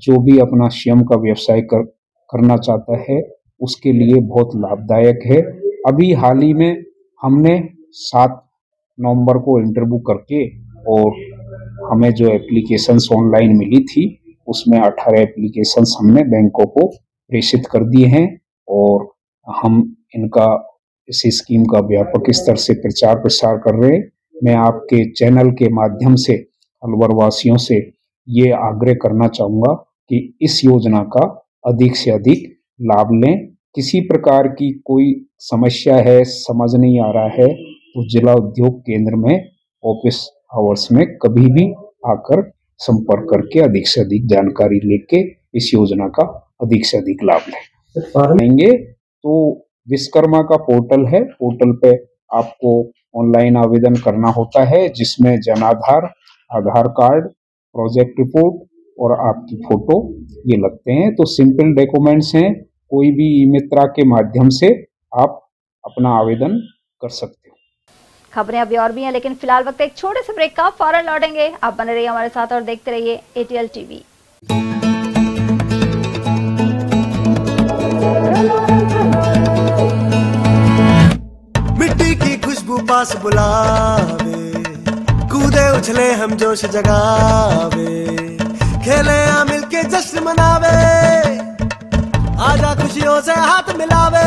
जो भी अपना स्वयं का व्यवसाय करना चाहता है उसके लिए बहुत लाभदायक है। अभी हाल ही में हमने 7 नवंबर को इंटरव्यू करके और हमें जो एप्लीकेशंस ऑनलाइन मिली थी उसमें 18 एप्लीकेशंस हमने बैंकों को प्रेषित कर दिए हैं, और हम इनका इस स्कीम का व्यापक स्तर से प्रचार प्रसार कर रहे हैं। मैं आपके चैनल के माध्यम से अलवर वासियों से ये आग्रह करना चाहूँगा कि इस योजना का अधिक से अधिक लाभ लें। किसी प्रकार की कोई समस्या है, समझ नहीं आ रहा है तो जिला उद्योग केंद्र में ऑफिस आवर्स में कभी भी आकर संपर्क करके अधिक से अधिक जानकारी लेके इस योजना का अधिक से अधिक लाभ लेंगे। तो विश्वकर्मा का पोर्टल है, पोर्टल पे आपको ऑनलाइन आवेदन करना होता है, जिसमें जन आधार, आधार कार्ड, प्रोजेक्ट रिपोर्ट और आपकी फोटो ये लगते हैं। तो सिंपल डॉक्यूमेंट्स हैं, कोई भी ई मित्रा के माध्यम से आप अपना आवेदन कर सकते हो। खबरें अभी और भी हैं, लेकिन फिलहाल वक्त एक छोटे से ब्रेक का, फौरन लौटेंगे। आप बने रहिए हमारे साथ और देखते रहिए ATL TV। मिट्टी की खुशबू पास बुलावे, कूदे उछले हम जोश जगावे, खेले आ मिलके जश्न मनावे, आजा खुशियों से हाथ मिलावे,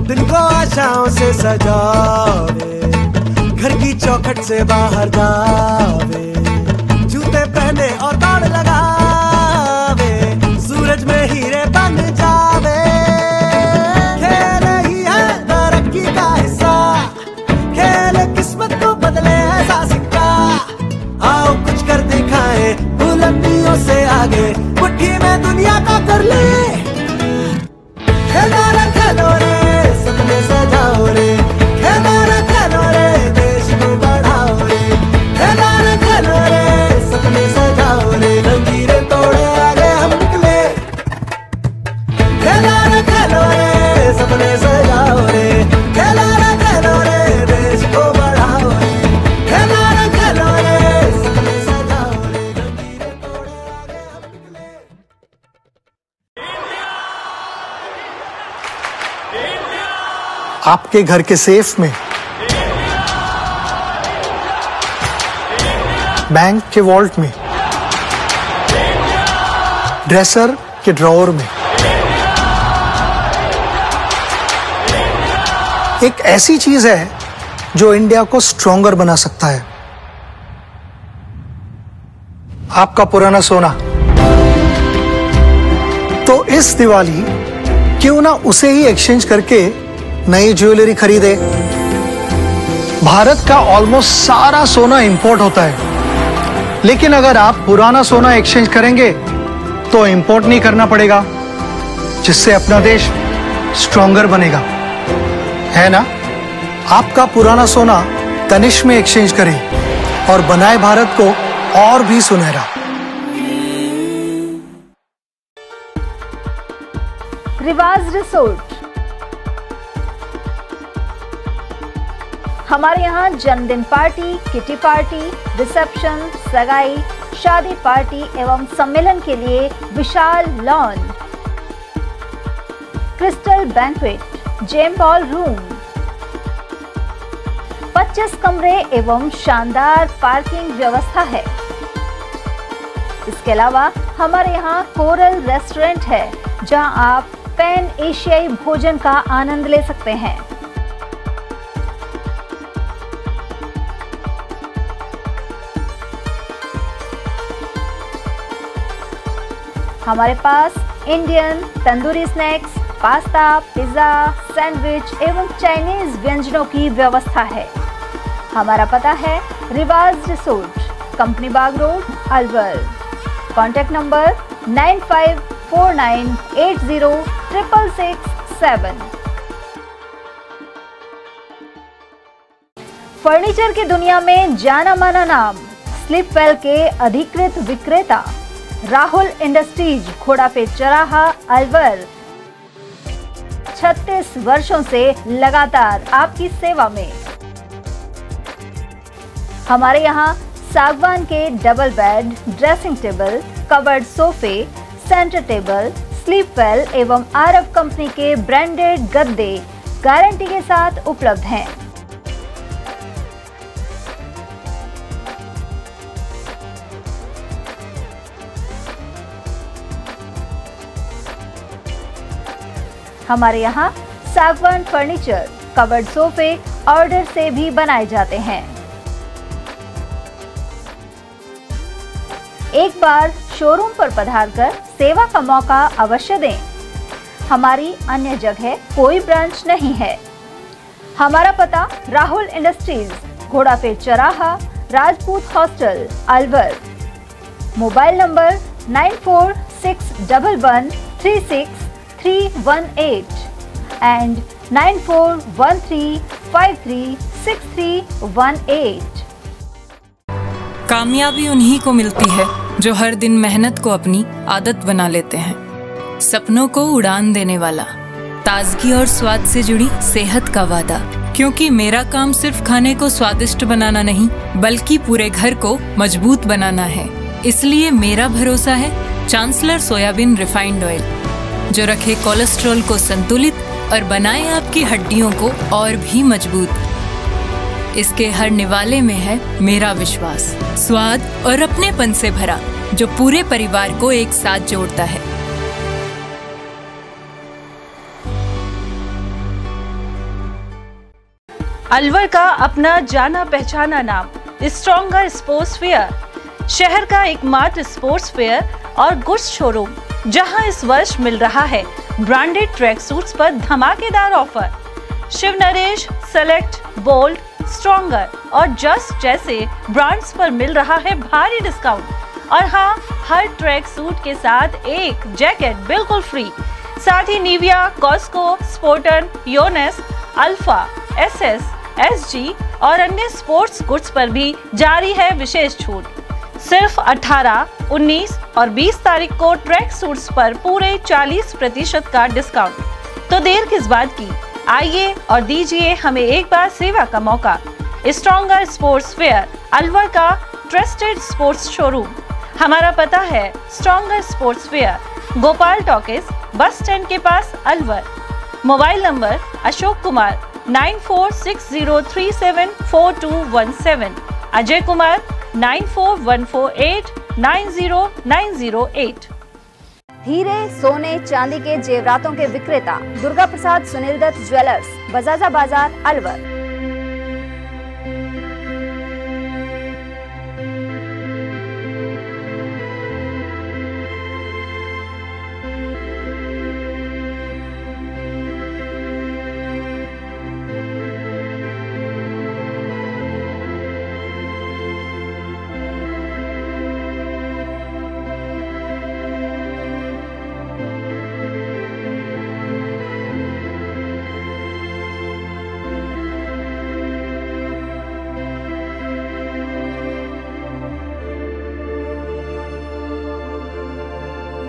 दिन को आशाओं से सजावे, घर की चौखट से बाहर जावे, जूते पहने और दौड़ लगावे, सूरज में हीरे बन जावे। खेल ही है तरक्की का हिस्सा, खेल किस्मत को बदले ऐसा सिक्का, आओ कुछ कर दिखाए बुलंदियों से आगे, मुट्ठी में दुनिया का कर ले। खेलो रे खेलो रे सपने सजाओ रे, खेलो रे देश को बढ़ाओ रे, खेलो रे सपने सजाओ रे, लकीरें तोड़े आगे हम निकले। खेलो रे सपने सजाओ रे, खेलो रे देश को बढ़ाओ रे, खेलो रे सपने सजाओ रे, लकीरें तोड़े आगे हम निकले। आपके घर के सेफ में, बैंक के वॉल्ट में, ड्रेसर के ड्रॉअर में, एक ऐसी चीज है जो इंडिया को स्ट्रॉन्गर बना सकता है, आपका पुराना सोना। तो इस दिवाली क्यों ना उसे ही एक्सचेंज करके नई ज्वेलरी खरीदे। भारत का ऑलमोस्ट सारा सोना इंपोर्ट होता है, लेकिन अगर आप पुराना सोना एक्सचेंज करेंगे तो इंपोर्ट नहीं करना पड़ेगा, जिससे अपना देश स्ट्रॉन्गर बनेगा, है ना। आपका पुराना सोना तनिष्क में एक्सचेंज करें और बनाए भारत को और भी सुनहरा। रिवाज रिसोर्ट। हमारे यहाँ जन्मदिन पार्टी, किटी पार्टी, रिसेप्शन, सगाई, शादी पार्टी एवं सम्मेलन के लिए विशाल lawn, crystal banquet, gem ball room, 25 कमरे एवं शानदार पार्किंग व्यवस्था है। इसके अलावा हमारे यहाँ कोरल रेस्टोरेंट है, जहां आप पैन एशियाई भोजन का आनंद ले सकते हैं। हमारे पास Indian, tandoori snacks, pasta, pizza, sandwich एवं चाइनीज व्यंजनों की व्यवस्था है। हमारा पता है Riwaz resort, Company Bagh road, Alwar. Contact number 9549806667। Furniture की दुनिया में जाना माना नाम, स्लीपवेल के अधिकृत विक्रेता राहुल इंडस्ट्रीज, घोड़ापेट चौराहा, अलवर। 36 वर्षों से लगातार आपकी सेवा में। हमारे यहाँ सागवान के double bed, dressing table, covered सोफे, सेंटर टेबल, स्लीपवेल एवं आरव कंपनी के ब्रांडेड गद्दे गारंटी के साथ उपलब्ध हैं। हमारे यहाँ सागवान फर्नीचर, कवर्ड सोफे ऑर्डर से भी बनाए जाते हैं। एक बार शोरूम पर पधारकर सेवा का मौका अवश्य दें। हमारी अन्य जगह कोई ब्रांच नहीं है। हमारा पता राहुल इंडस्ट्रीज, घोड़ाफेर चराहा, Rajput hostel, Alwar. Mobile number 9461136318 and 9413536318। कामयाबी उन्हीं को मिलती है जो हर दिन मेहनत को अपनी आदत बना लेते हैं। सपनों को उड़ान देने वाला, ताजगी और स्वाद से जुड़ी सेहत का वादा। क्योंकि मेरा काम सिर्फ खाने को स्वादिष्ट बनाना नहीं, बल्कि पूरे घर को मजबूत बनाना है। इसलिए मेरा भरोसा है चांसलर सोयाबीन रिफाइंड ऑयल, जो रखे कोलेस्ट्रॉल को संतुलित और बनाए आपकी हड्डियों को और भी मजबूत। इसके हर निवाले में है मेरा विश्वास, स्वाद और अपनेपन से भरा, जो पूरे परिवार को एक साथ जोड़ता है। अलवर का अपना जाना पहचाना नाम स्ट्रॉन्गर स्पोर्ट्स फेयर, शहर का एकमात्र स्पोर्ट्स फेयर और गुड्स शोरूम, जहां इस वर्ष मिल रहा है ब्रांडेड ट्रैक सूट्स पर धमाकेदार ऑफर। Shiv Naresh, select, bold, stronger और जस्ट जैसे ब्रांड्स पर मिल रहा है भारी डिस्काउंट। और हाँ, हर ट्रैक सूट के साथ एक जैकेट बिल्कुल फ्री। साथ ही Nivia, Cosco, Spartan, Yonex, Alpha, SS, SG और अन्य स्पोर्ट्स गुड्स पर भी जारी है विशेष छूट। सिर्फ 18, 19 और 20 तारीख को ट्रैक सूट्स पर पूरे 40% का डिस्काउंट। तो देर किस बात की, आइए और दीजिए हमें एक बार सेवा का मौका। स्ट्रॉन्गर स्पोर्ट्स फेयर, अलवर का ट्रस्टेड स्पोर्ट्स शोरूम। हमारा पता है stronger sports fair, Gopal talkies, bus stand के पास, अलवर। Mobile number Ashok Kumar 9460374217, Ajay Kumar 9414890908। हीरे, सोने, चांदी के जेवरातों के विक्रेता दुर्गा प्रसाद सुनील दत्त ज्वेलर्स, बजाजा बाजार, अलवर।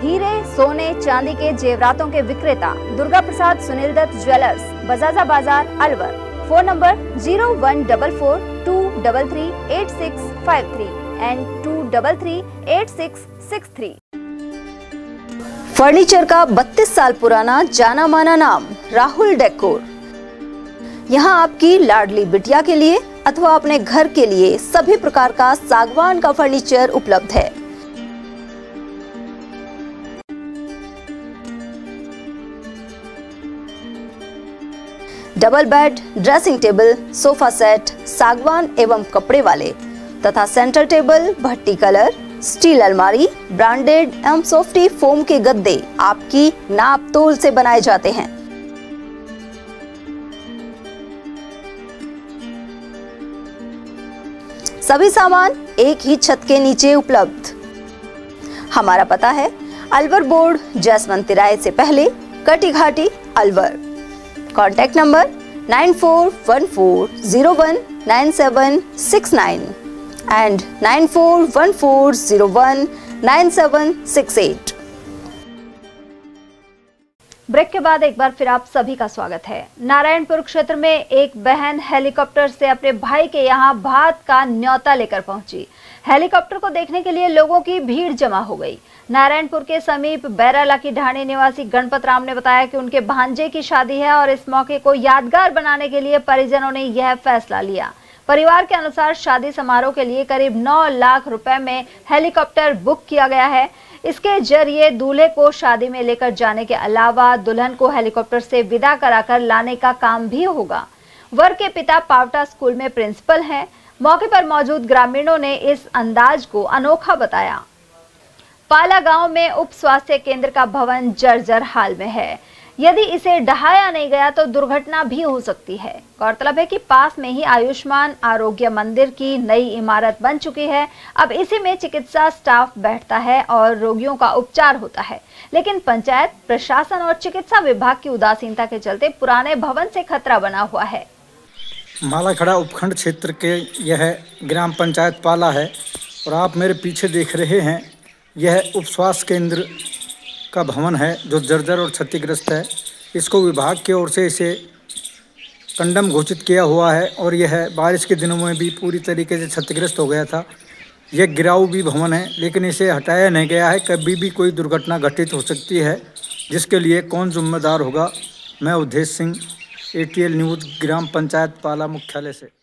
हीरे, सोने, चांदी के जेवरातों के विक्रेता Durga Prasad Sunil Dutt jewellers, Bajaja Bazar, Alwar. Phone number 0144233863 and 2338663। Furniture का 32 साल पुराना जाना माना नाम राहुल डेकोर। यहाँ आपकी लाडली बिटिया के लिए अथवा अपने घर के लिए सभी प्रकार का सागवान का फर्नीचर उपलब्ध है। Double bed, dressing table, sofa set सागवान एवं कपड़े वाले तथा सेंटर टेबल, भट्टी कलर, स्टील अलमारी, ब्रांडेड एवं सॉफ्टी फोम के गद्दे आपकी नाप तोल से बनाए जाते हैं। सभी सामान एक ही छत के नीचे उपलब्ध। हमारा पता है अलवर बोर्ड, जसवंत तिराहे से पहले, Kati Ghati, Alwar. Contact number 9414019769 and 9414019768। Break के बाद एक बार फिर आप सभी का स्वागत है। नारायणपुर क्षेत्र में एक बहन हेलीकॉप्टर से अपने भाई के यहाँ भात का न्योता लेकर पहुंची। हेलीकॉप्टर को देखने के लिए लोगों की भीड़ जमा हो गई। नारायणपुर के समीप बैराला की ढाणी निवासी गणपत राम ने बताया कि उनके भांजे की शादी है और इस मौके को यादगार बनाने के लिए परिजनों ने यह फैसला लिया। परिवार के अनुसार शादी समारोह के लिए करीब 9 लाख रुपए में हेलीकॉप्टर बुक किया गया है। इसके जरिए दूल्हे को शादी में लेकर जाने के अलावा दुल्हन को हेलीकॉप्टर से विदा कराकर लाने का काम भी होगा। वर के पिता पावटा स्कूल में प्रिंसिपल हैं। मौके पर मौजूद ग्रामीणों ने इस अंदाज को अनोखा बताया। पाला गांव में उप स्वास्थ्य केंद्र का भवन जर्जर हाल में है। यदि इसे ढहाया नहीं गया तो दुर्घटना भी हो सकती है। गौरतलब है कि पास में ही आयुष्मान आरोग्य मंदिर की नई इमारत बन चुकी है। अब इसी में चिकित्सा स्टाफ बैठता है और रोगियों का उपचार होता है, लेकिन पंचायत प्रशासन और चिकित्सा विभाग की उदासीनता के चलते पुराने भवन से खतरा बना हुआ है। मालाखड़ा उपखंड क्षेत्र के यह ग्राम पंचायत पाला है और आप मेरे पीछे देख रहे हैं, यह उप स्वास्थ्य केंद्र का भवन है जो जर्जर और क्षतिग्रस्त है। इसको विभाग की ओर से इसे कंडम घोषित किया हुआ है और यह बारिश के दिनों में भी पूरी तरीके से क्षतिग्रस्त हो गया था। यह गिराऊ भी भवन है, लेकिन इसे हटाया नहीं गया है। कभी भी कोई दुर्घटना घटित हो सकती है, जिसके लिए कौन जिम्मेदार होगा। मैं उद्देश सिंह, ATL न्यूज, ग्राम पंचायत पाला मुख्यालय से।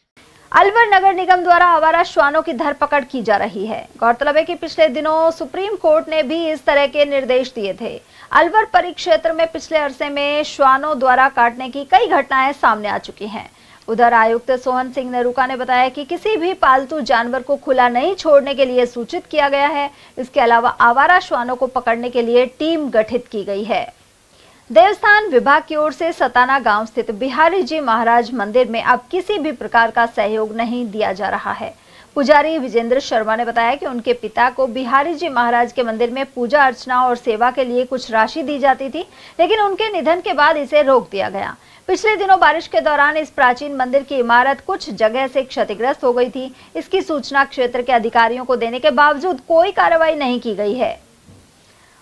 अलवर नगर निगम द्वारा आवारा श्वानों की धरपकड़ की जा रही है। गौरतलब है कि पिछले दिनों सुप्रीम कोर्ट ने भी इस तरह के निर्देश दिए थे। अलवर परिक्षेत्र में पिछले अरसे में श्वानों द्वारा काटने की कई घटनाएं सामने आ चुकी हैं। उधर आयुक्त सोहन सिंह नेरुका ने बताया कि किसी भी पालतू जानवर को खुला नहीं छोड़ने के लिए सूचित किया गया है। इसके अलावा आवारा श्वानों को पकड़ने के लिए टीम गठित की गई है। देवस्थान विभाग की ओर से सताना गांव स्थित बिहारी जी महाराज मंदिर में अब किसी भी प्रकार का सहयोग नहीं दिया जा रहा है। पुजारी विजेंद्र शर्मा ने बताया कि उनके पिता को बिहारी जी महाराज के मंदिर में पूजा अर्चना और सेवा के लिए कुछ राशि दी जाती थी, लेकिन उनके निधन के बाद इसे रोक दिया गया। पिछले दिनों बारिश के दौरान इस प्राचीन मंदिर की इमारत कुछ जगह से क्षतिग्रस्त हो गई थी। इसकी सूचना क्षेत्र के अधिकारियों को देने के बावजूद कोई कार्रवाई नहीं की गई है।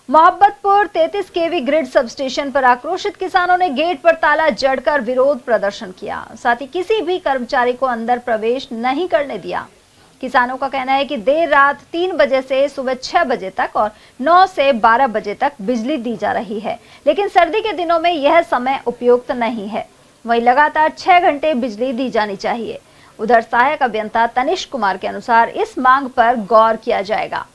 मोहब्बतपुर 33 kV ग्रिड सबस्टेशन पर आक्रोशित किसानों ने गेट पर ताला जड़कर विरोध प्रदर्शन किया। साथ ही किसी भी कर्मचारी को अंदर प्रवेश नहीं करने दिया। किसानों का कहना है कि देर रात 3 बजे से सुबह 6 बजे तक और 9 से 12 बजे तक बिजली दी जा रही है, लेकिन सर्दी के दिनों में यह समय उपयुक्त नहीं है। वहीं लगातार 6 घंटे बिजली दी जानी चाहिए। उधर सहायक अभियंता तनिष्क कुमार के अनुसार इस मांग पर गौर किया जाएगा।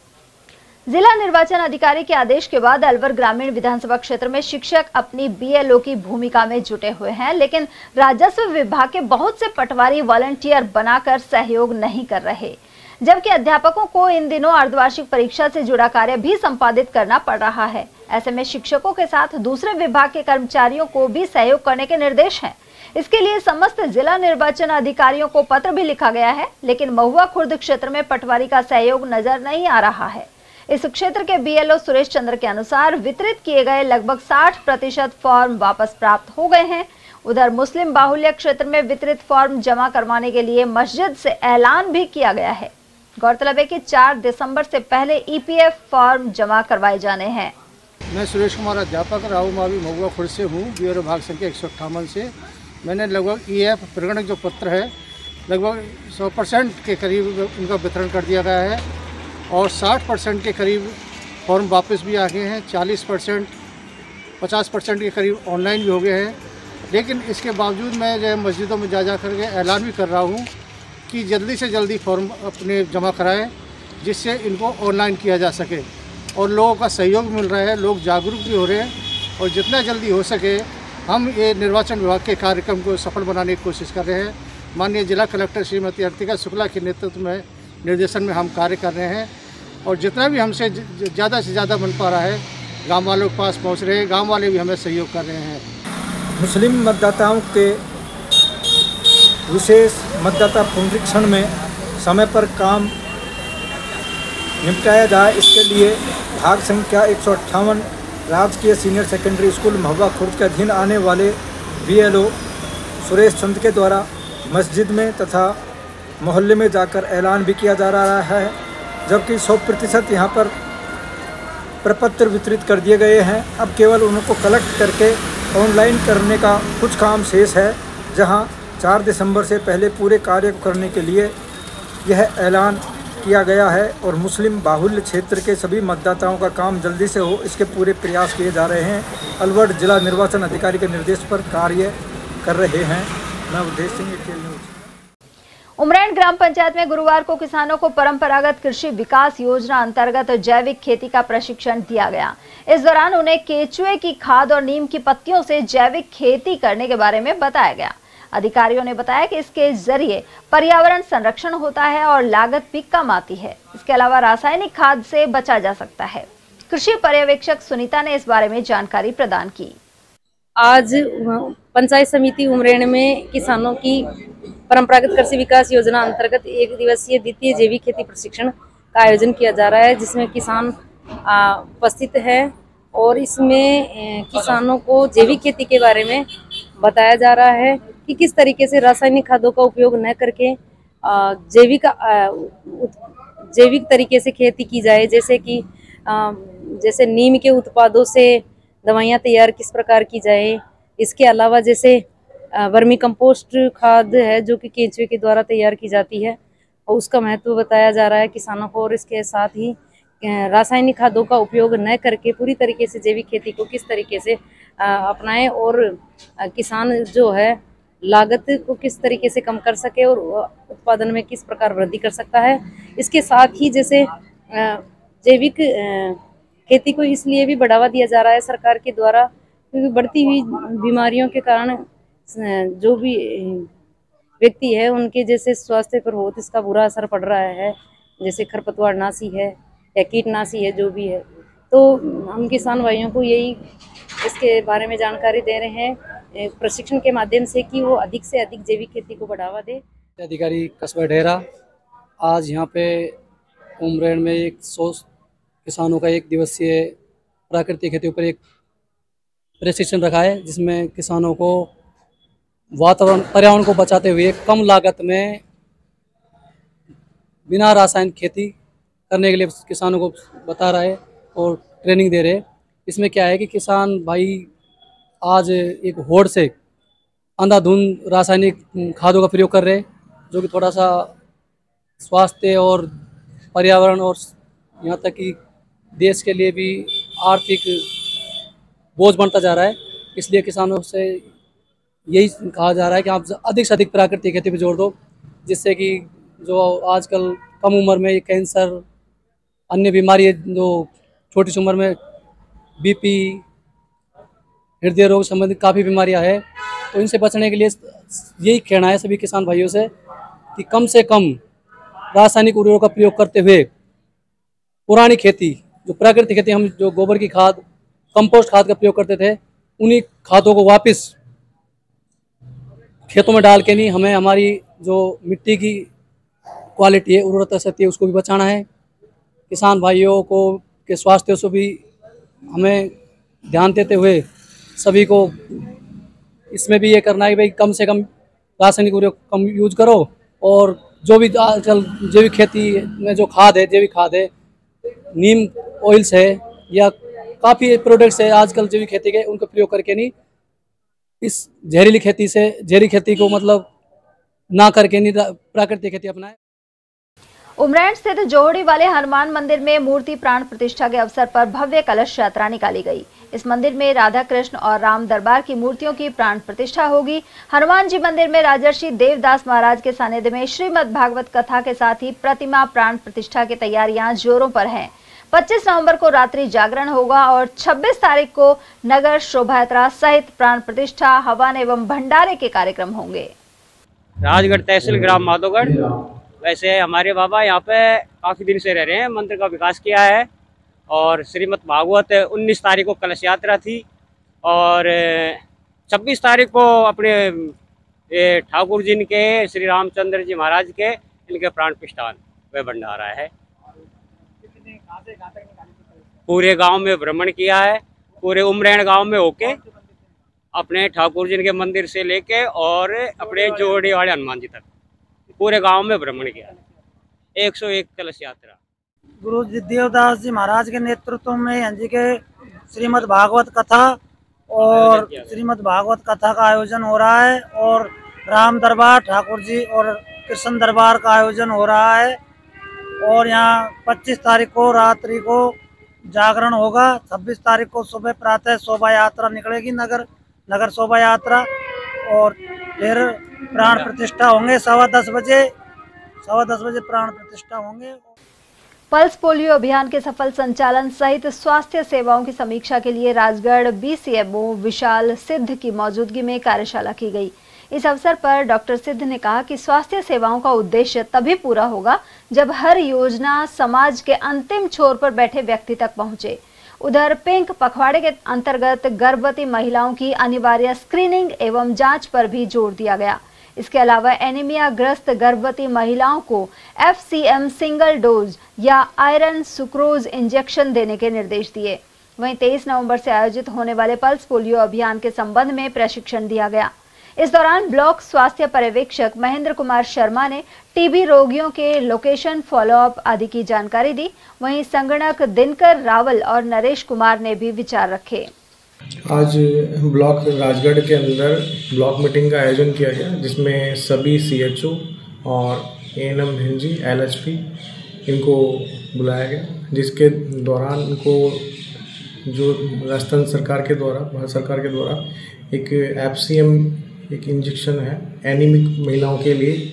जिला निर्वाचन अधिकारी के आदेश के बाद अलवर ग्रामीण विधानसभा क्षेत्र में शिक्षक अपनी BLO की भूमिका में जुटे हुए हैं, लेकिन राजस्व विभाग के बहुत से पटवारी वॉलंटियर बनाकर सहयोग नहीं कर रहे, जबकि अध्यापकों को इन दिनों अर्धवार्षिक परीक्षा से जुड़ा कार्य भी संपादित करना पड़ रहा है। ऐसे में शिक्षकों के साथ दूसरे विभाग के कर्मचारियों को भी सहयोग करने के निर्देश हैं। इसके लिए समस्त जिला निर्वाचन अधिकारियों को पत्र भी लिखा गया है, लेकिन महुआ खुर्द क्षेत्र में पटवारी का सहयोग नजर नहीं आ रहा है। इस क्षेत्र के BLO सुरेश चंद्र के अनुसार वितरित किए गए लगभग 60% फॉर्म वापस प्राप्त हो गए हैं। उधर मुस्लिम बाहुल्य क्षेत्र में वितरित फॉर्म जमा करवाने के लिए मस्जिद से ऐलान भी किया गया है। गौरतलब है कि 4 दिसंबर से पहले EPF फॉर्म जमा करवाए जाने हैं। मैं सुरेश कुमार, अध्यापक राहु मावी महुआ खुर्द से हूँ, ब्यूरो भाग संख्या 158 से। मैंने लगभग EF प्रगणक जो पत्र है लगभग 100% के करीब उनका वितरण कर दिया गया है और 60% के करीब फॉर्म वापस भी आ गए हैं। 40%, 50% के करीब ऑनलाइन भी हो गए हैं। लेकिन इसके बावजूद मैं जो मस्जिदों में जा करके ऐलान भी कर रहा हूँ कि जल्दी से जल्दी फॉर्म अपने जमा कराएं, जिससे इनको ऑनलाइन किया जा सके और लोगों का सहयोग मिल रहा है, लोग जागरूक भी हो रहे हैं और जितना जल्दी हो सके हम ये निर्वाचन विभाग के कार्यक्रम को सफल बनाने की कोशिश कर रहे हैं। माननीय जिला कलेक्टर श्रीमती अर्तिका शुक्ला के नेतृत्व में निर्देशन में हम कार्य कर रहे हैं और जितना भी हमसे ज़्यादा से ज़्यादा बन पा रहा है गांव वालों के पास पहुंच रहे हैं। गांव वाले भी हमें सहयोग कर रहे हैं। मुस्लिम मतदाताओं के विशेष मतदाता पुनरीक्षण में समय पर काम निपटाया जाए, इसके लिए भाग संख्या 158 राजकीय सीनियर सेकेंडरी स्कूल महुआ खुर्द के अधीन आने वाले BLO सुरेश चंद्र के द्वारा मस्जिद में तथा मोहल्ले में जाकर ऐलान भी किया जा रहा है, जबकि 100% यहाँ पर प्रपत्र वितरित कर दिए गए हैं। अब केवल उनको कलेक्ट करके ऑनलाइन करने का कुछ काम शेष है, जहाँ 4 दिसंबर से पहले पूरे कार्य को करने के लिए यह ऐलान किया गया है और मुस्लिम बाहुल्य क्षेत्र के सभी मतदाताओं का काम जल्दी से हो, इसके पूरे प्रयास किए जा रहे हैं। अलवर जिला निर्वाचन अधिकारी के निर्देश पर कार्य कर रहे हैं। मैं उद्देश सिंह, ATL न्यूज। उमरैन ग्राम पंचायत में गुरुवार को किसानों को परंपरागत कृषि विकास योजना अंतर्गत जैविक खेती का प्रशिक्षण दिया गया। इस दौरान उन्हें केचुए की खाद और नीम की पत्तियों से जैविक खेती करने के बारे में बताया गया। अधिकारियों ने बताया कि इसके जरिए पर्यावरण संरक्षण होता है और लागत भी कम आती है। इसके अलावा रासायनिक खाद से बचा जा सकता है। कृषि पर्यवेक्षक सुनीता ने इस बारे में जानकारी प्रदान की। आज पंचायत समिति उमरेण में किसानों की परंपरागत कृषि विकास योजना अंतर्गत 1 दिवसीय द्वितीय जैविक खेती प्रशिक्षण का आयोजन किया जा रहा है, जिसमें किसान उपस्थित है और इसमें किसानों को जैविक खेती के बारे में बताया जा रहा है कि किस तरीके से रासायनिक खादों का उपयोग न करके जैविक तरीके से खेती की जाए, जैसे कि जैसे नीम के उत्पादों से दवाइयाँ तैयार किस प्रकार की जाए। इसके अलावा जैसे वर्मी कंपोस्ट खाद है जो कि केंचुए के द्वारा तैयार की जाती है और उसका महत्व बताया जा रहा है किसानों को, और इसके साथ ही रासायनिक खादों का उपयोग न करके पूरी तरीके से जैविक खेती को किस तरीके से अपनाएं और किसान जो है लागत को किस तरीके से कम कर सके और उत्पादन में किस प्रकार वृद्धि कर सकता है। इसके साथ ही जैसे जैविक खेती को इसलिए भी बढ़ावा दिया जा रहा है सरकार के द्वारा, क्योंकि बढ़ती हुई बीमारियों के कारण जो भी व्यक्ति है उनके जैसे स्वास्थ्य पर बहुत इसका बुरा असर पड़ रहा है, जैसे खरपतवार नाशी है या कीटनाशी है जो भी है। तो हम किसान भाइयों को यही इसके बारे में जानकारी दे रहे हैं प्रशिक्षण के माध्यम से कि वो अधिक से अधिक जैविक खेती को बढ़ावा दे। अधिकारी कस्बा ढेरा आज यहाँ पे उमरेण में 100 किसानों का 1 दिवसीय प्राकृतिक खेती ऊपर एक प्रशिक्षण रखा है, जिसमें किसानों को वातावरण पर्यावरण को बचाते हुए कम लागत में बिना रासायनिक खेती करने के लिए किसानों को बता रहा है और ट्रेनिंग दे रहे हैं। इसमें क्या है कि किसान भाई आज एक होड़ से अंधाधुंध रासायनिक खादों का प्रयोग कर रहे हैं, जो कि थोड़ा सा स्वास्थ्य और पर्यावरण और यहाँ तक कि देश के लिए भी आर्थिक बोझ बनता जा रहा है। इसलिए किसानों से यही कहा जा रहा है कि आप अधिक से अधिक प्राकृतिक खेती पर जोर दो, जिससे कि जो आजकल कम उम्र में कैंसर अन्य बीमारी जो छोटी सी उम्र में बीपी हृदय रोग संबंधित काफ़ी बीमारियां हैं, तो इनसे बचने के लिए यही कहना है सभी किसान भाइयों से कि कम से कम रासायनिक उर्वरकों का प्रयोग करते हुए पुरानी खेती जो प्राकृतिक खेती हम जो गोबर की खाद कंपोस्ट खाद का प्रयोग करते थे, उन्हीं खादों को वापस खेतों में डाल के नहीं, हमें हमारी जो मिट्टी की क्वालिटी है उर्वरता शक्ति है उसको भी बचाना है। किसान भाइयों को के स्वास्थ्य से भी हमें ध्यान देते हुए सभी को इसमें भी ये करना है कि भाई कम से कम रासायनिक उर्वरक कम यूज करो, और जो भी आजकल जैविक खेती में जो खाद है जैविक खाद है, नीम ऑयल्स है या काफ़ी प्रोडक्ट्स है आजकल जैविक खेती के, उनका प्रयोग करके नहीं इस जहरीली खेती को मतलब ना करके नहीं प्राकृतिक खेती अपनाएं। उमरेण स्थित जोहड़ी वाले हनुमान मंदिर में मूर्ति प्राण प्रतिष्ठा के अवसर पर भव्य कलश यात्रा निकाली गई। इस मंदिर में राधा कृष्ण और राम दरबार की मूर्तियों की प्राण प्रतिष्ठा होगी। हनुमान जी मंदिर में राजर्षि देवदास महाराज के सानिध्य में श्रीमद् भागवत कथा के साथ ही प्रतिमा प्राण प्रतिष्ठा की तैयारियां जोरों पर हैं। 25 नवंबर को रात्रि जागरण होगा और 26 तारीख को नगर शोभा यात्रा सहित प्राण प्रतिष्ठा, हवन एवं भंडारे के कार्यक्रम होंगे। राजगढ़ तहसील ग्राम माधोगढ़। वैसे हमारे बाबा यहाँ पे काफ़ी दिन से रह रहे हैं, मंदिर का विकास किया है और श्रीमद् भागवत 19 तारीख को कलश यात्रा थी और 26 तारीख को अपने ठाकुर जी के श्री रामचंद्र जी महाराज के इनके प्राण प्रतिष्ठान व भंडारा है। पूरे गांव में भ्रमण किया है, पूरे उमरेण गांव में होके अपने ठाकुर जी के मंदिर से लेके और अपने जोड़ी वाले हनुमान जी तक पूरे गांव में भ्रमण किया। 101 कलश यात्रा। गुरु देवदास जी महाराज के नेतृत्व में यहाँ जी के श्रीमद् भागवत कथा और श्रीमद् भागवत कथा का आयोजन हो रहा है और राम दरबार ठाकुर जी और कृष्ण दरबार का आयोजन हो रहा है और यहाँ 25 तारीख को रात्रि को जागरण होगा। 26 तारीख को सुबह प्रातः शोभा यात्रा निकलेगी, नगर शोभा यात्रा, और फिर प्राण प्रतिष्ठा होंगे 10:15 बजे प्राण प्रतिष्ठा होंगे। पल्स पोलियो अभियान के सफल संचालन सहित स्वास्थ्य सेवाओं की समीक्षा के लिए राजगढ़ BCMO विशाल सिद्ध की मौजूदगी में कार्यशाला की गई। इस अवसर पर डॉक्टर सिद्ध ने कहा कि स्वास्थ्य सेवाओं का उद्देश्य तभी पूरा होगा जब हर योजना समाज के अंतिम छोर पर बैठे व्यक्ति तक पहुंचे। उधर पिंक पखवाड़े के अंतर्गत गर्भवती महिलाओं की अनिवार्य स्क्रीनिंग एवं जांच पर भी जोर दिया गया। इसके अलावा एनीमिया ग्रस्त गर्भवती महिलाओं को FCM सिंगल डोज या आयरन सुक्रोज इंजेक्शन देने के निर्देश दिए। वहीं 23 नवंबर से आयोजित होने वाले पल्स पोलियो अभियान के संबंध में प्रशिक्षण दिया गया। इस दौरान ब्लॉक स्वास्थ्य पर्यवेक्षक महेंद्र कुमार शर्मा ने टीबी रोगियों के लोकेशन, फॉलोअप आदि की जानकारी दी। वहीं संगणक दिनकर रावल और नरेश कुमार ने भी विचार रखे। आज ब्लॉक राजगढ़ के अंदर ब्लॉक मीटिंग का आयोजन किया गया, जिसमें सभी CHO और ANM हिंजी LSP इनको बुलाया गया, जिसके दौरान इनको जो राजस्थान सरकार के द्वारा, भारत सरकार के द्वारा एक FCM एक इंजेक्शन है एनीमिक महिलाओं के लिए,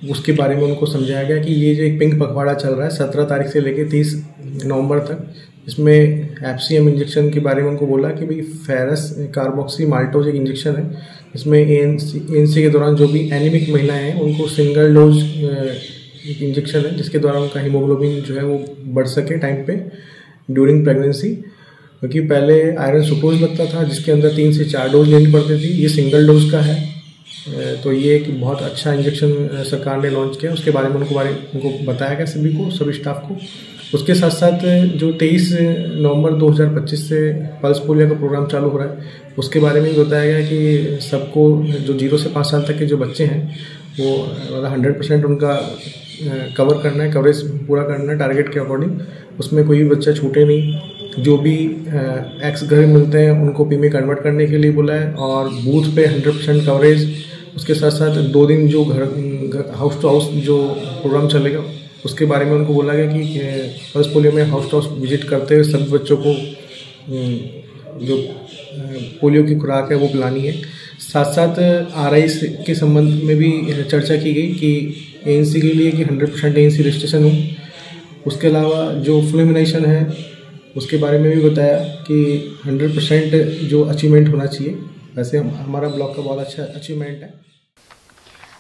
उसके बारे में उनको समझाया गया कि ये जो एक पिंक पखवाड़ा चल रहा है 17 तारीख से लेकर 30 नवंबर तक, इसमें FCM इंजेक्शन के बारे में उनको बोला कि भाई फेरस कार्बोक्सी माल्टोज एक इंजेक्शन है, इसमें ANC के दौरान जो भी एनीमिक महिलाएं हैं उनको सिंगल डोज एक इंजेक्शन है, जिसके द्वारा उनका हीमोग्लोबिन जो है वो बढ़ सके टाइम पे ड्यूरिंग प्रेगनेंसी। क्योंकि पहले आयरन सुक्रोज लगता था जिसके अंदर 3 से 4 डोज लेनी पड़ती थी, ये सिंगल डोज का है। तो ये एक बहुत अच्छा इंजेक्शन सरकार ने लॉन्च किया, उसके बारे में उनको बताया गया सभी को, सभी स्टाफ को। उसके साथ साथ जो 23 नवंबर 2025 से पल्स पोलियो का प्रोग्राम चालू हो रहा है, उसके बारे में भी बताया गया कि सबको जो 0 से 5 साल तक के जो बच्चे हैं वो 100% उनका कवर करना है, कवरेज पूरा करना है टारगेट के अकॉर्डिंग, उसमें कोई भी बच्चा छूटे नहीं। जो भी एक्स घर मिलते हैं उनको पी में कन्वर्ट करने के लिए बोला है, और बूथ पे 100% कवरेज। उसके साथ साथ 2 दिन जो घर हाउस टू हाउस जो प्रोग्राम चलेगा उसके बारे में उनको बोला गया कि पल्स पोलियो में हाउस टू हाउस विजिट करते हुए सभी बच्चों को जो पोलियो की खुराक है वो पिलानी है। साथ साथ RI के संबंध में भी चर्चा की गई कि ANC के लिए कि 100% ANC रजिस्ट्रेशन हो। उसके अलावा जो फ्लूमिनेशन है उसके बारे में भी बताया कि 100% जो अचीवमेंट होना चाहिए। वैसे हमारा ब्लॉक का बहुत अच्छा अचीवमेंट है।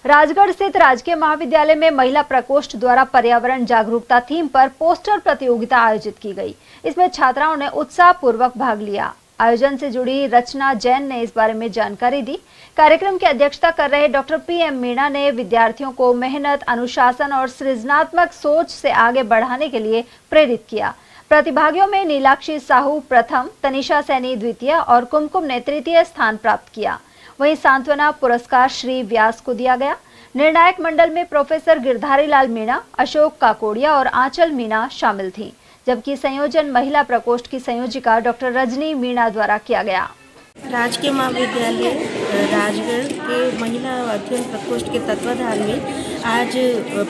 राजगढ़ स्थित राजकीय महाविद्यालय में महिला प्रकोष्ठ द्वारा पर्यावरण जागरूकता थीम पर पोस्टर प्रतियोगिता आयोजित की गई। इसमें छात्राओं ने उत्साहपूर्वक भाग लिया। आयोजन से जुड़ी रचना जैन ने इस बारे में जानकारी दी। कार्यक्रम की अध्यक्षता कर रहे डॉक्टर PM मीणा ने विद्यार्थियों को मेहनत, अनुशासन और सृजनात्मक सोच से आगे बढ़ाने के लिए प्रेरित किया। प्रतिभागियों में नीलाक्षी साहू प्रथम, तनिषा सैनी द्वितीय और कुमकुम ने तृतीय स्थान प्राप्त किया। वहीं सांत्वना पुरस्कार श्री व्यास को दिया गया। निर्णायक मंडल में प्रोफेसर गिरधारी लाल मीणा, अशोक काकोड़िया और आंचल मीणा शामिल थीं, जबकि संयोजन महिला प्रकोष्ठ की संयोजिका डॉक्टर रजनी मीणा द्वारा किया गया। राजकीय महाविद्यालय राजगढ़ के महिला अध्ययन प्रकोष्ठ के तत्वाधान में आज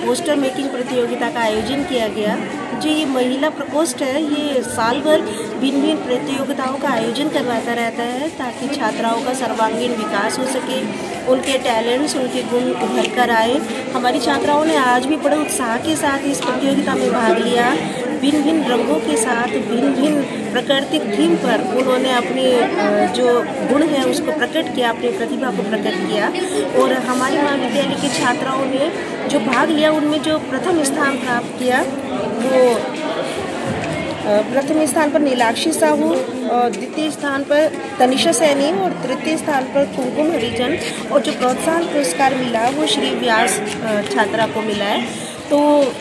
पोस्टर मेकिंग प्रतियोगिता का आयोजन किया गया। जो ये महिला प्रकोष्ठ है ये साल भर भिन्न भिन्न प्रतियोगिताओं का आयोजन करवाता रहता है ताकि छात्राओं का सर्वांगीण विकास हो सके, उनके टैलेंट्स, उनके गुण उभर कर आए। हमारी छात्राओं ने आज भी बड़े उत्साह के साथ इस प्रतियोगिता में भाग लिया। भिन्न भिन्न रंगों के साथ भिन्न भिन्न प्राकृतिक थीम पर उन्होंने अपने जो गुण है उसको प्रकट किया, अपनी प्रतिभा को प्रकट किया। और हमारे महाविद्यालय के छात्राओं ने जो भाग लिया उनमें जो प्रथम स्थान प्राप्त किया वो प्रथम स्थान पर नीलाक्षी साहू, द्वितीय स्थान पर तनिषा सैनी और तृतीय स्थान पर कुमकुम हरिजन, और जो प्रोत्साहन पुरस्कार मिला वो श्री व्यास छात्रा को मिला है। तो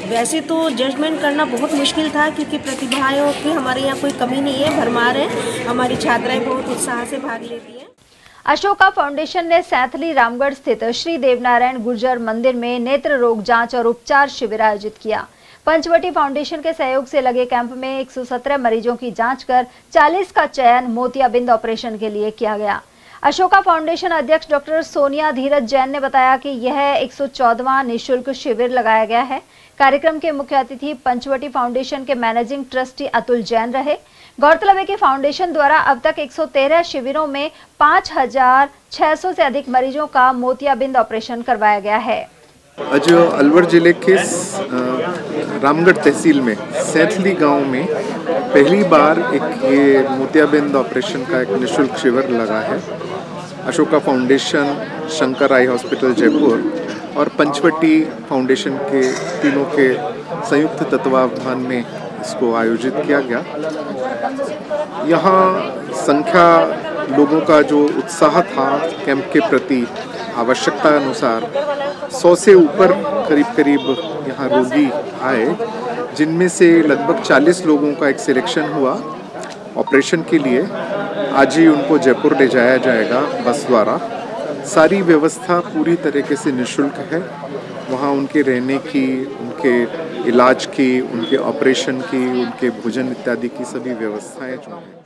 वैसे तो जजमेंट करना बहुत मुश्किल था क्योंकि प्रतिभाओं की हमारे यहाँ कोई कमी नहीं है, भरमार है। हमारी छात्राएं बहुत उत्साह से भाग लेती हैं। अशोका फाउंडेशन ने सैंथली रामगढ़ स्थित श्री देवनारायण गुर्जर मंदिर में नेत्र रोग जांच और उपचार शिविर आयोजित किया। पंचवटी फाउंडेशन के सहयोग से लगे कैंप में 117 मरीजों की जांच कर 40 का चयन मोतियाबिंद ऑपरेशन के लिए किया गया। अशोका फाउंडेशन अध्यक्ष डॉक्टर सोनिया धीरज जैन ने बताया कि यह 114वां निःशुल्क शिविर लगाया गया है। कार्यक्रम के मुख्य अतिथि पंचवटी फाउंडेशन के मैनेजिंग ट्रस्टी अतुल जैन रहे। गौरतलब है कि फाउंडेशन द्वारा अब तक 113 शिविरों में 5600 से अधिक मरीजों का मोतियाबिंद ऑपरेशन करवाया गया है। आज अलवर जिले के रामगढ़ तहसील में सैंथली गांव में पहली बार एक ये मोतियाबिंद ऑपरेशन का एक निःशुल्क शिविर लगा है। Ashoka foundation, Shankar eye hospital Jaipur और पंचवटी फाउंडेशन के तीनों के संयुक्त तत्वावधान में इसको आयोजित किया गया। यहाँ संख्या लोगों का जो उत्साह था कैंप के प्रति, आवश्यकता अनुसार 100 से ऊपर करीब यहाँ रोगी आए, जिनमें से लगभग 40 लोगों का एक सिलेक्शन हुआ ऑपरेशन के लिए। आज ही उनको जयपुर ले जाया जाएगा बस द्वारा। सारी व्यवस्था पूरी तरीके से निःशुल्क है। वहाँ उनके रहने की, उनके इलाज की, उनके ऑपरेशन की, उनके भोजन इत्यादि की सभी व्यवस्थाएं जो हैं।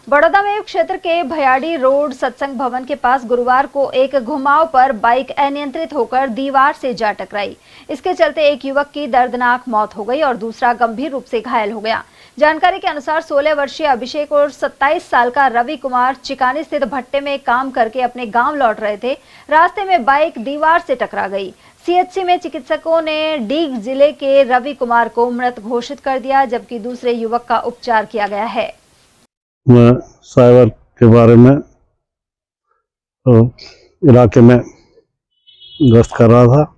बड़ौदा में क्षेत्र के भयाड़ी रोड सत्संग भवन के पास गुरुवार को एक घुमाव पर बाइक अनियंत्रित होकर दीवार से जा टकराई। इसके चलते एक युवक की दर्दनाक मौत हो गई और दूसरा गंभीर रूप से घायल हो गया। जानकारी के अनुसार 16 वर्षीय अभिषेक और 27 साल का रवि कुमार चिकानी स्थित भट्टे में काम करके अपने गांव लौट रहे थे। रास्ते में बाइक दीवार से टकरा गई। सीएचसी में चिकित्सकों ने डीग जिले के रवि कुमार को मृत घोषित कर दिया, जबकि दूसरे युवक का उपचार किया गया है। मैं साइबर के बारे में इलाके में गश्त कर रहा था,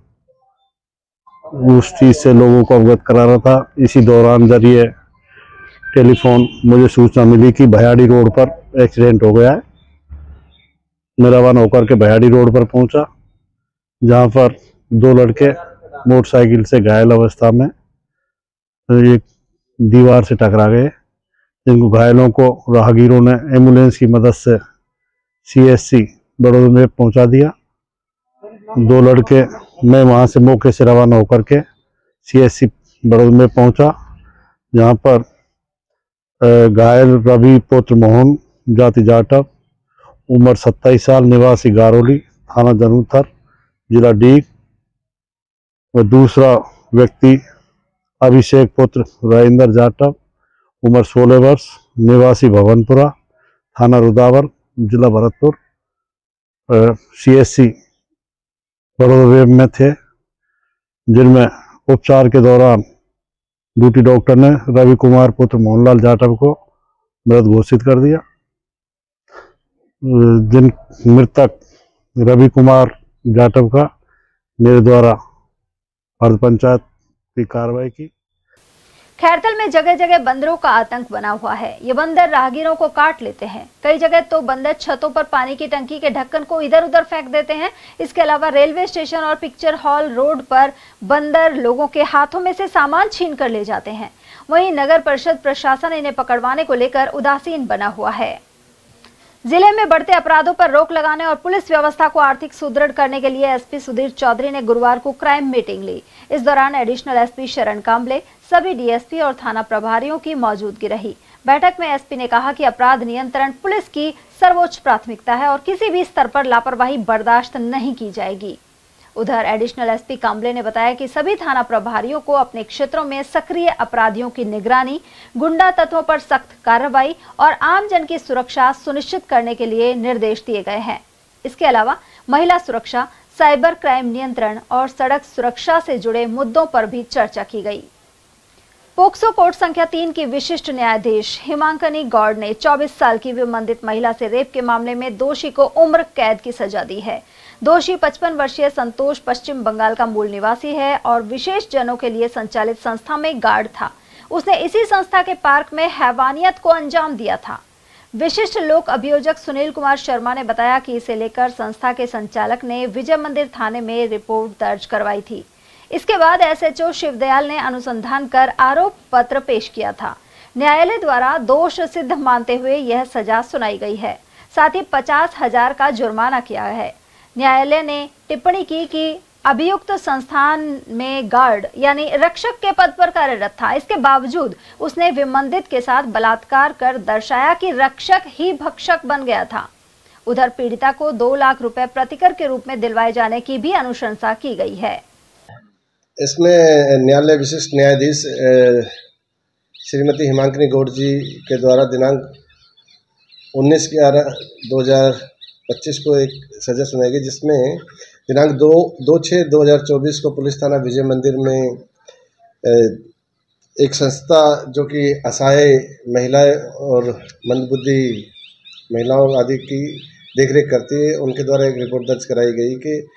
उस चीज से लोगों को अवगत करा रहा था। इसी दौरान जरिए टेलीफोन मुझे सूचना मिली कि भयाड़ी रोड पर एक्सीडेंट हो गया है। मैं रवाना होकर के भयाड़ी रोड पर पहुंचा, जहां पर 2 लड़के मोटरसाइकिल से घायल अवस्था में एक दीवार से टकरा गए, जिनको घायलों को राहगीरों ने एम्बुलेंस की मदद से सीएचसी बड़ौदा में पहुंचा दिया। 2 लड़के, मैं वहां से मौके से रवाना होकर के सीएचसी बड़ौदा में पहुंचा, जहां पर घायल रवि पुत्र मोहन जाति जाटव, उम्र 27 साल, निवासी गारोली, थाना जनुथर, जिला डीग, व दूसरा व्यक्ति अभिषेक पुत्र राजेंद्र जाटव, उम्र 16 वर्ष, निवासी भवनपुरा, थाना रुदावर, जिला भरतपुर, सीएचसी बड़ौदा में थे, जिनमें उपचार के दौरान ड्यूटी डॉक्टर ने रवि कुमार पुत्र मोहनलाल जाटव को मृत घोषित कर दिया। जिन मृतक रवि कुमार जाटव का मेरे द्वारा अर्ध पंचायत की कार्रवाई की। खैरतल में जगह जगह बंदरों का आतंक बना हुआ है। ये बंदर राहगीरों को काट लेते हैं। कई जगह तो बंदर छतों पर पानी की टंकी के ढक्कन को इधर उधर फेंक देते हैं। इसके अलावा रेलवे स्टेशन और पिक्चर हॉल रोड पर बंदर लोगों के हाथों में से सामान छीन कर ले जाते हैं। वहीं नगर परिषद प्रशासन इन्हें पकड़वाने को लेकर उदासीन बना हुआ है। जिले में बढ़ते अपराधों पर रोक लगाने और पुलिस व्यवस्था को आर्थिक सुदृढ़ करने के लिए एसपी सुधीर चौधरी ने गुरुवार को क्राइम मीटिंग ली। इस दौरान एडिशनल एसपी शरण कांबले, सभी डीएसपी और थाना प्रभारियों की मौजूदगी रही। बैठक में एसपी ने कहा कि अपराध नियंत्रण पुलिस की सर्वोच्च प्राथमिकता है और किसी भी स्तर पर लापरवाही बर्दाश्त नहीं की जाएगी। उधर एडिशनल एसपी कांबले ने बताया कि सभी थाना प्रभारियों को अपने क्षेत्रों में सक्रिय अपराधियों की निगरानी, गुंडा तत्वों पर सख्त कार्रवाई और आम जन की सुरक्षा सुनिश्चित करने के लिए निर्देश दिए गए हैं। इसके अलावा महिला सुरक्षा, साइबर क्राइम नियंत्रण और सड़क सुरक्षा से जुड़े मुद्दों पर भी चर्चा की गई। पोक्सो कोर्ट संख्या 3 की विशिष्ट न्यायाधीश हिमांकनी गौड़ ने 24 साल की विवादित महिला से रेप के मामले में दोषी को उम्र कैद की सजा दी है। दोषी 55 वर्षीय संतोष पश्चिम बंगाल का मूल निवासी है और विशेष जनों के लिए संचालित संस्था में गार्ड था। उसने इसी संस्था के पार्क में हैवानियत को अंजाम दिया था। विशिष्ट लोक अभियोजक सुनील कुमार शर्मा ने बताया कि इसे लेकर संस्था के संचालक ने विजय मंदिर थाने में रिपोर्ट दर्ज करवाई थी। इसके बाद एसएचओ शिवदयाल ने अनुसंधान कर आरोप पत्र पेश किया था। न्यायालय द्वारा दोष सिद्ध मानते हुए यह सजा सुनाई गई है। साथ ही 50,000 का जुर्माना किया है। न्यायालय ने टिप्पणी की कि अभियुक्त संस्थान में गार्ड यानी रक्षक के पद पर कार्यरत था। इसके बावजूद उसने विमंदित के साथ बलात्कार कर दर्शाया कि रक्षक ही भक्षक बन गया था। उधर पीड़िता को 2 लाख रुपए प्रतिकर के रूप में दिलवाए जाने की भी अनुशंसा की गई है। इसमें न्यायालय विशिष्ट न्यायाधीश श्रीमती हिमांकनी गौड़ जी के द्वारा दिनांक 19/11/2025 को एक सजा सुनाई गई, जिसमें दिनांक 2/6/2024 को पुलिस थाना विजय मंदिर में एक संस्था जो कि असहाय महिलाएं और मंदबुद्धि महिलाओं आदि की देखरेख करती है, उनके द्वारा एक रिपोर्ट दर्ज कराई गई कि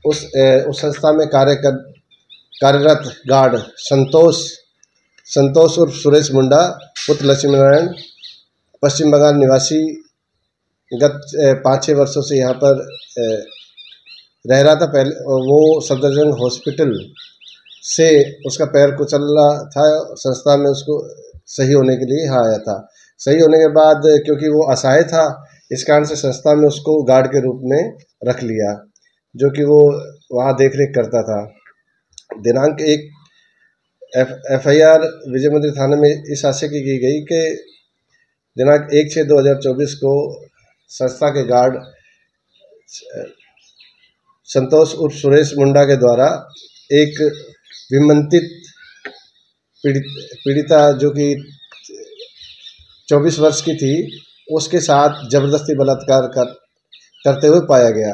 उस संस्था में कार्यरत गार्ड संतोष संतोष उर्फ सुरेश मुंडा पुत्र लक्ष्मीनारायण, पश्चिम बंगाल निवासी, गत 5-6 वर्षों से यहाँ पर रह रहा था। पहले वो सफदरजंग हॉस्पिटल से उसका पैर कुचल रहा था, संस्था में उसको सही होने के लिए यहाँ आया था। सही होने के बाद क्योंकि वो असहाय था, इस कारण से संस्था में उसको गार्ड के रूप में रख लिया, जो कि वो वहाँ देख रेख करता था। दिनांक 1 FIR विजय मंदिर थाने में इस आशय की गई कि दिनांक 1/6/2024 को संस्था के गार्ड संतोष उर्फ सुरेश मुंडा के द्वारा एक विमंतित पीड़िता जो कि 24 वर्ष की थी, उसके साथ जबरदस्ती बलात्कार करते हुए पाया गया।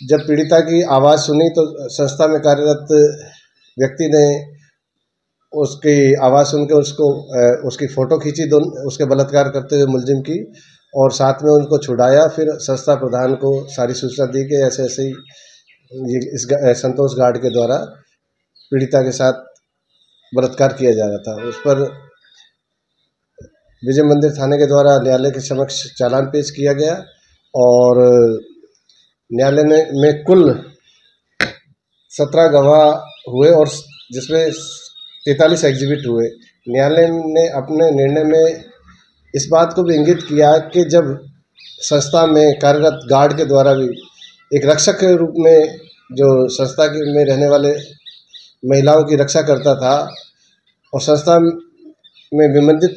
जब पीड़िता की आवाज़ सुनी तो संस्था में कार्यरत व्यक्ति ने उसकी आवाज़ सुनकर उसकी फ़ोटो खींची, उसके बलात्कार करते हुए मुलजिम की, और साथ में उनको छुड़ाया। फिर संस्था प्रधान को सारी सूचना दी कि ऐसे ऐसे ही इस संतोष गार्ड के द्वारा पीड़िता के साथ बलात्कार किया जा रहा था। उस पर विजय मंदिर थाने के द्वारा न्यायालय के समक्ष चालान पेश किया गया और न्यायालय में कुल 17 गवाह हुए और जिसमें 43 एग्जिबिट हुए। न्यायालय ने अपने निर्णय में इस बात को भी इंगित किया कि जब संस्था में कार्यरत गार्ड के द्वारा भी एक रक्षक के रूप में जो संस्था में रहने वाले महिलाओं की रक्षा करता था और संस्था में विमंदित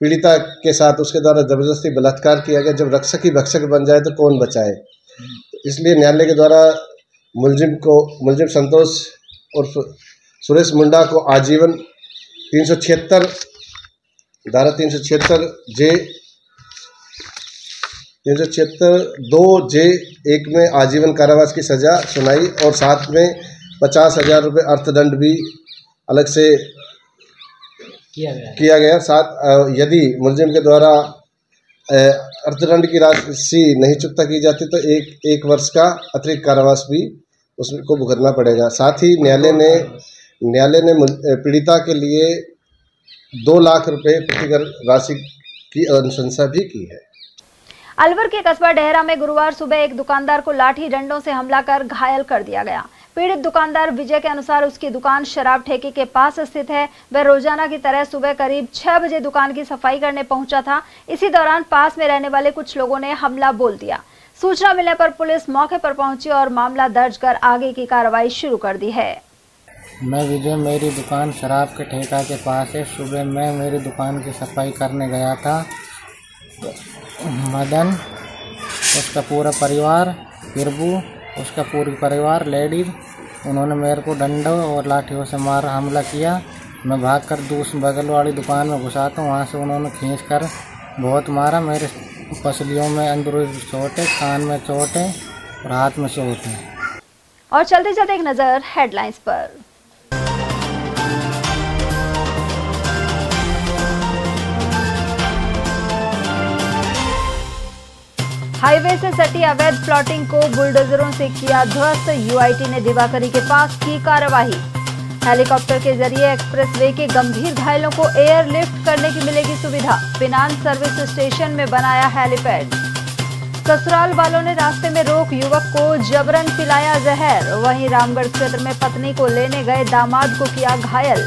पीड़िता के साथ उसके द्वारा जबरदस्ती बलात्कार किया गया, जब रक्षक ही भक्षक बन जाए तो कौन बचाए। इसलिए न्यायालय के द्वारा मुलजिम संतोष उर्फ सुरेश मुंडा को आजीवन 2J1 में आजीवन कारावास की सजा सुनाई और साथ में 50,000 रुपये अर्थदंड भी अलग से किया गया। साथ यदि मुलजिम के द्वारा अर्थदंड की राशि नहीं चुकता की जाती तो एक वर्ष का अतिरिक्त कारावास भी उसको भुगतना पड़ेगा। साथ ही न्यायालय ने पीड़िता के लिए 2 लाख रुपए प्रतिकर राशि की अनुशंसा भी की है। अलवर के कस्बा डेहरा में गुरुवार सुबह एक दुकानदार को लाठी डंडों से हमला कर घायल कर दिया गया। पीड़ित दुकानदार विजय के अनुसार उसकी दुकान शराब ठेके के पास स्थित है। वह रोजाना की तरह सुबह करीब 6 बजे दुकान की सफाई करने पहुंचा था। इसी दौरान पास में रहने वाले कुछ लोगों ने हमला बोल दिया। सूचना मिलने पर पुलिस मौके पर पहुंची और मामला दर्ज कर आगे की कार्रवाई शुरू कर दी है। मैं विजय, मेरी दुकान शराब के ठेका के पास है। सुबह मैं मेरी दुकान की सफाई करने गया था। मदन, उसका पूरा परिवार, फिरबू, उसका पूरी परिवार, लेडीज, उन्होंने मेरे को डंडों और लाठियों से हमला किया। मैं भागकर दूसरी बगल वाली दुकान में घुसा तो वहाँ से उन्होंने खींचकर बहुत मारा। मेरे पसलियों में अंदरूनी चोट है, कान में चोट है और हाथ में चोट है। और चलते चलते एक नजर हेडलाइंस पर। हाईवे से सटी अवैध प्लॉटिंग को बुलडोजरों से किया ध्वस्त। यूआईटी ने दिवाकरी के पास की कार्रवाई। हेलीकॉप्टर के जरिए एक्सप्रेसवे के गंभीर घायलों को एयरलिफ्ट करने की मिलेगी सुविधा। पिनान सर्विस स्टेशन में बनाया हेलीपैड। ससुराल वालों ने रास्ते में रोक युवक को जबरन पिलाया जहर। वहीं रामगढ़ क्षेत्र में पत्नी को लेने गए दामाद को किया घायल।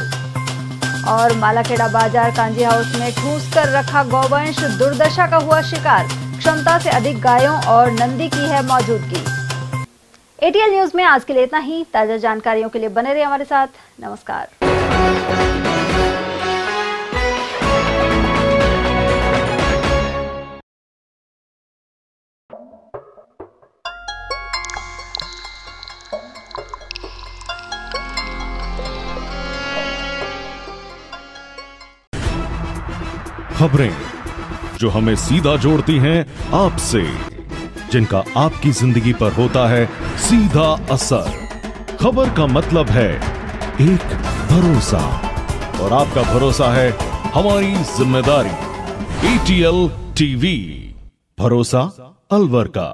और मालाखेड़ा बाजार कांजी हाउस में ठूस कर रखा गौवंश दुर्दशा का हुआ शिकार। क्षमता से अधिक गायों और नंदी की है मौजूदगी। एटीएल न्यूज में आज के लिए इतना ही। ताजा जानकारियों के लिए बने रहिए हमारे साथ। नमस्कार। खबरें जो हमें सीधा जोड़ती हैं आपसे, जिनका आपकी जिंदगी पर होता है सीधा असर। खबर का मतलब है एक भरोसा, और आपका भरोसा है हमारी जिम्मेदारी। एटीएल टीवी, भरोसा अलवर का।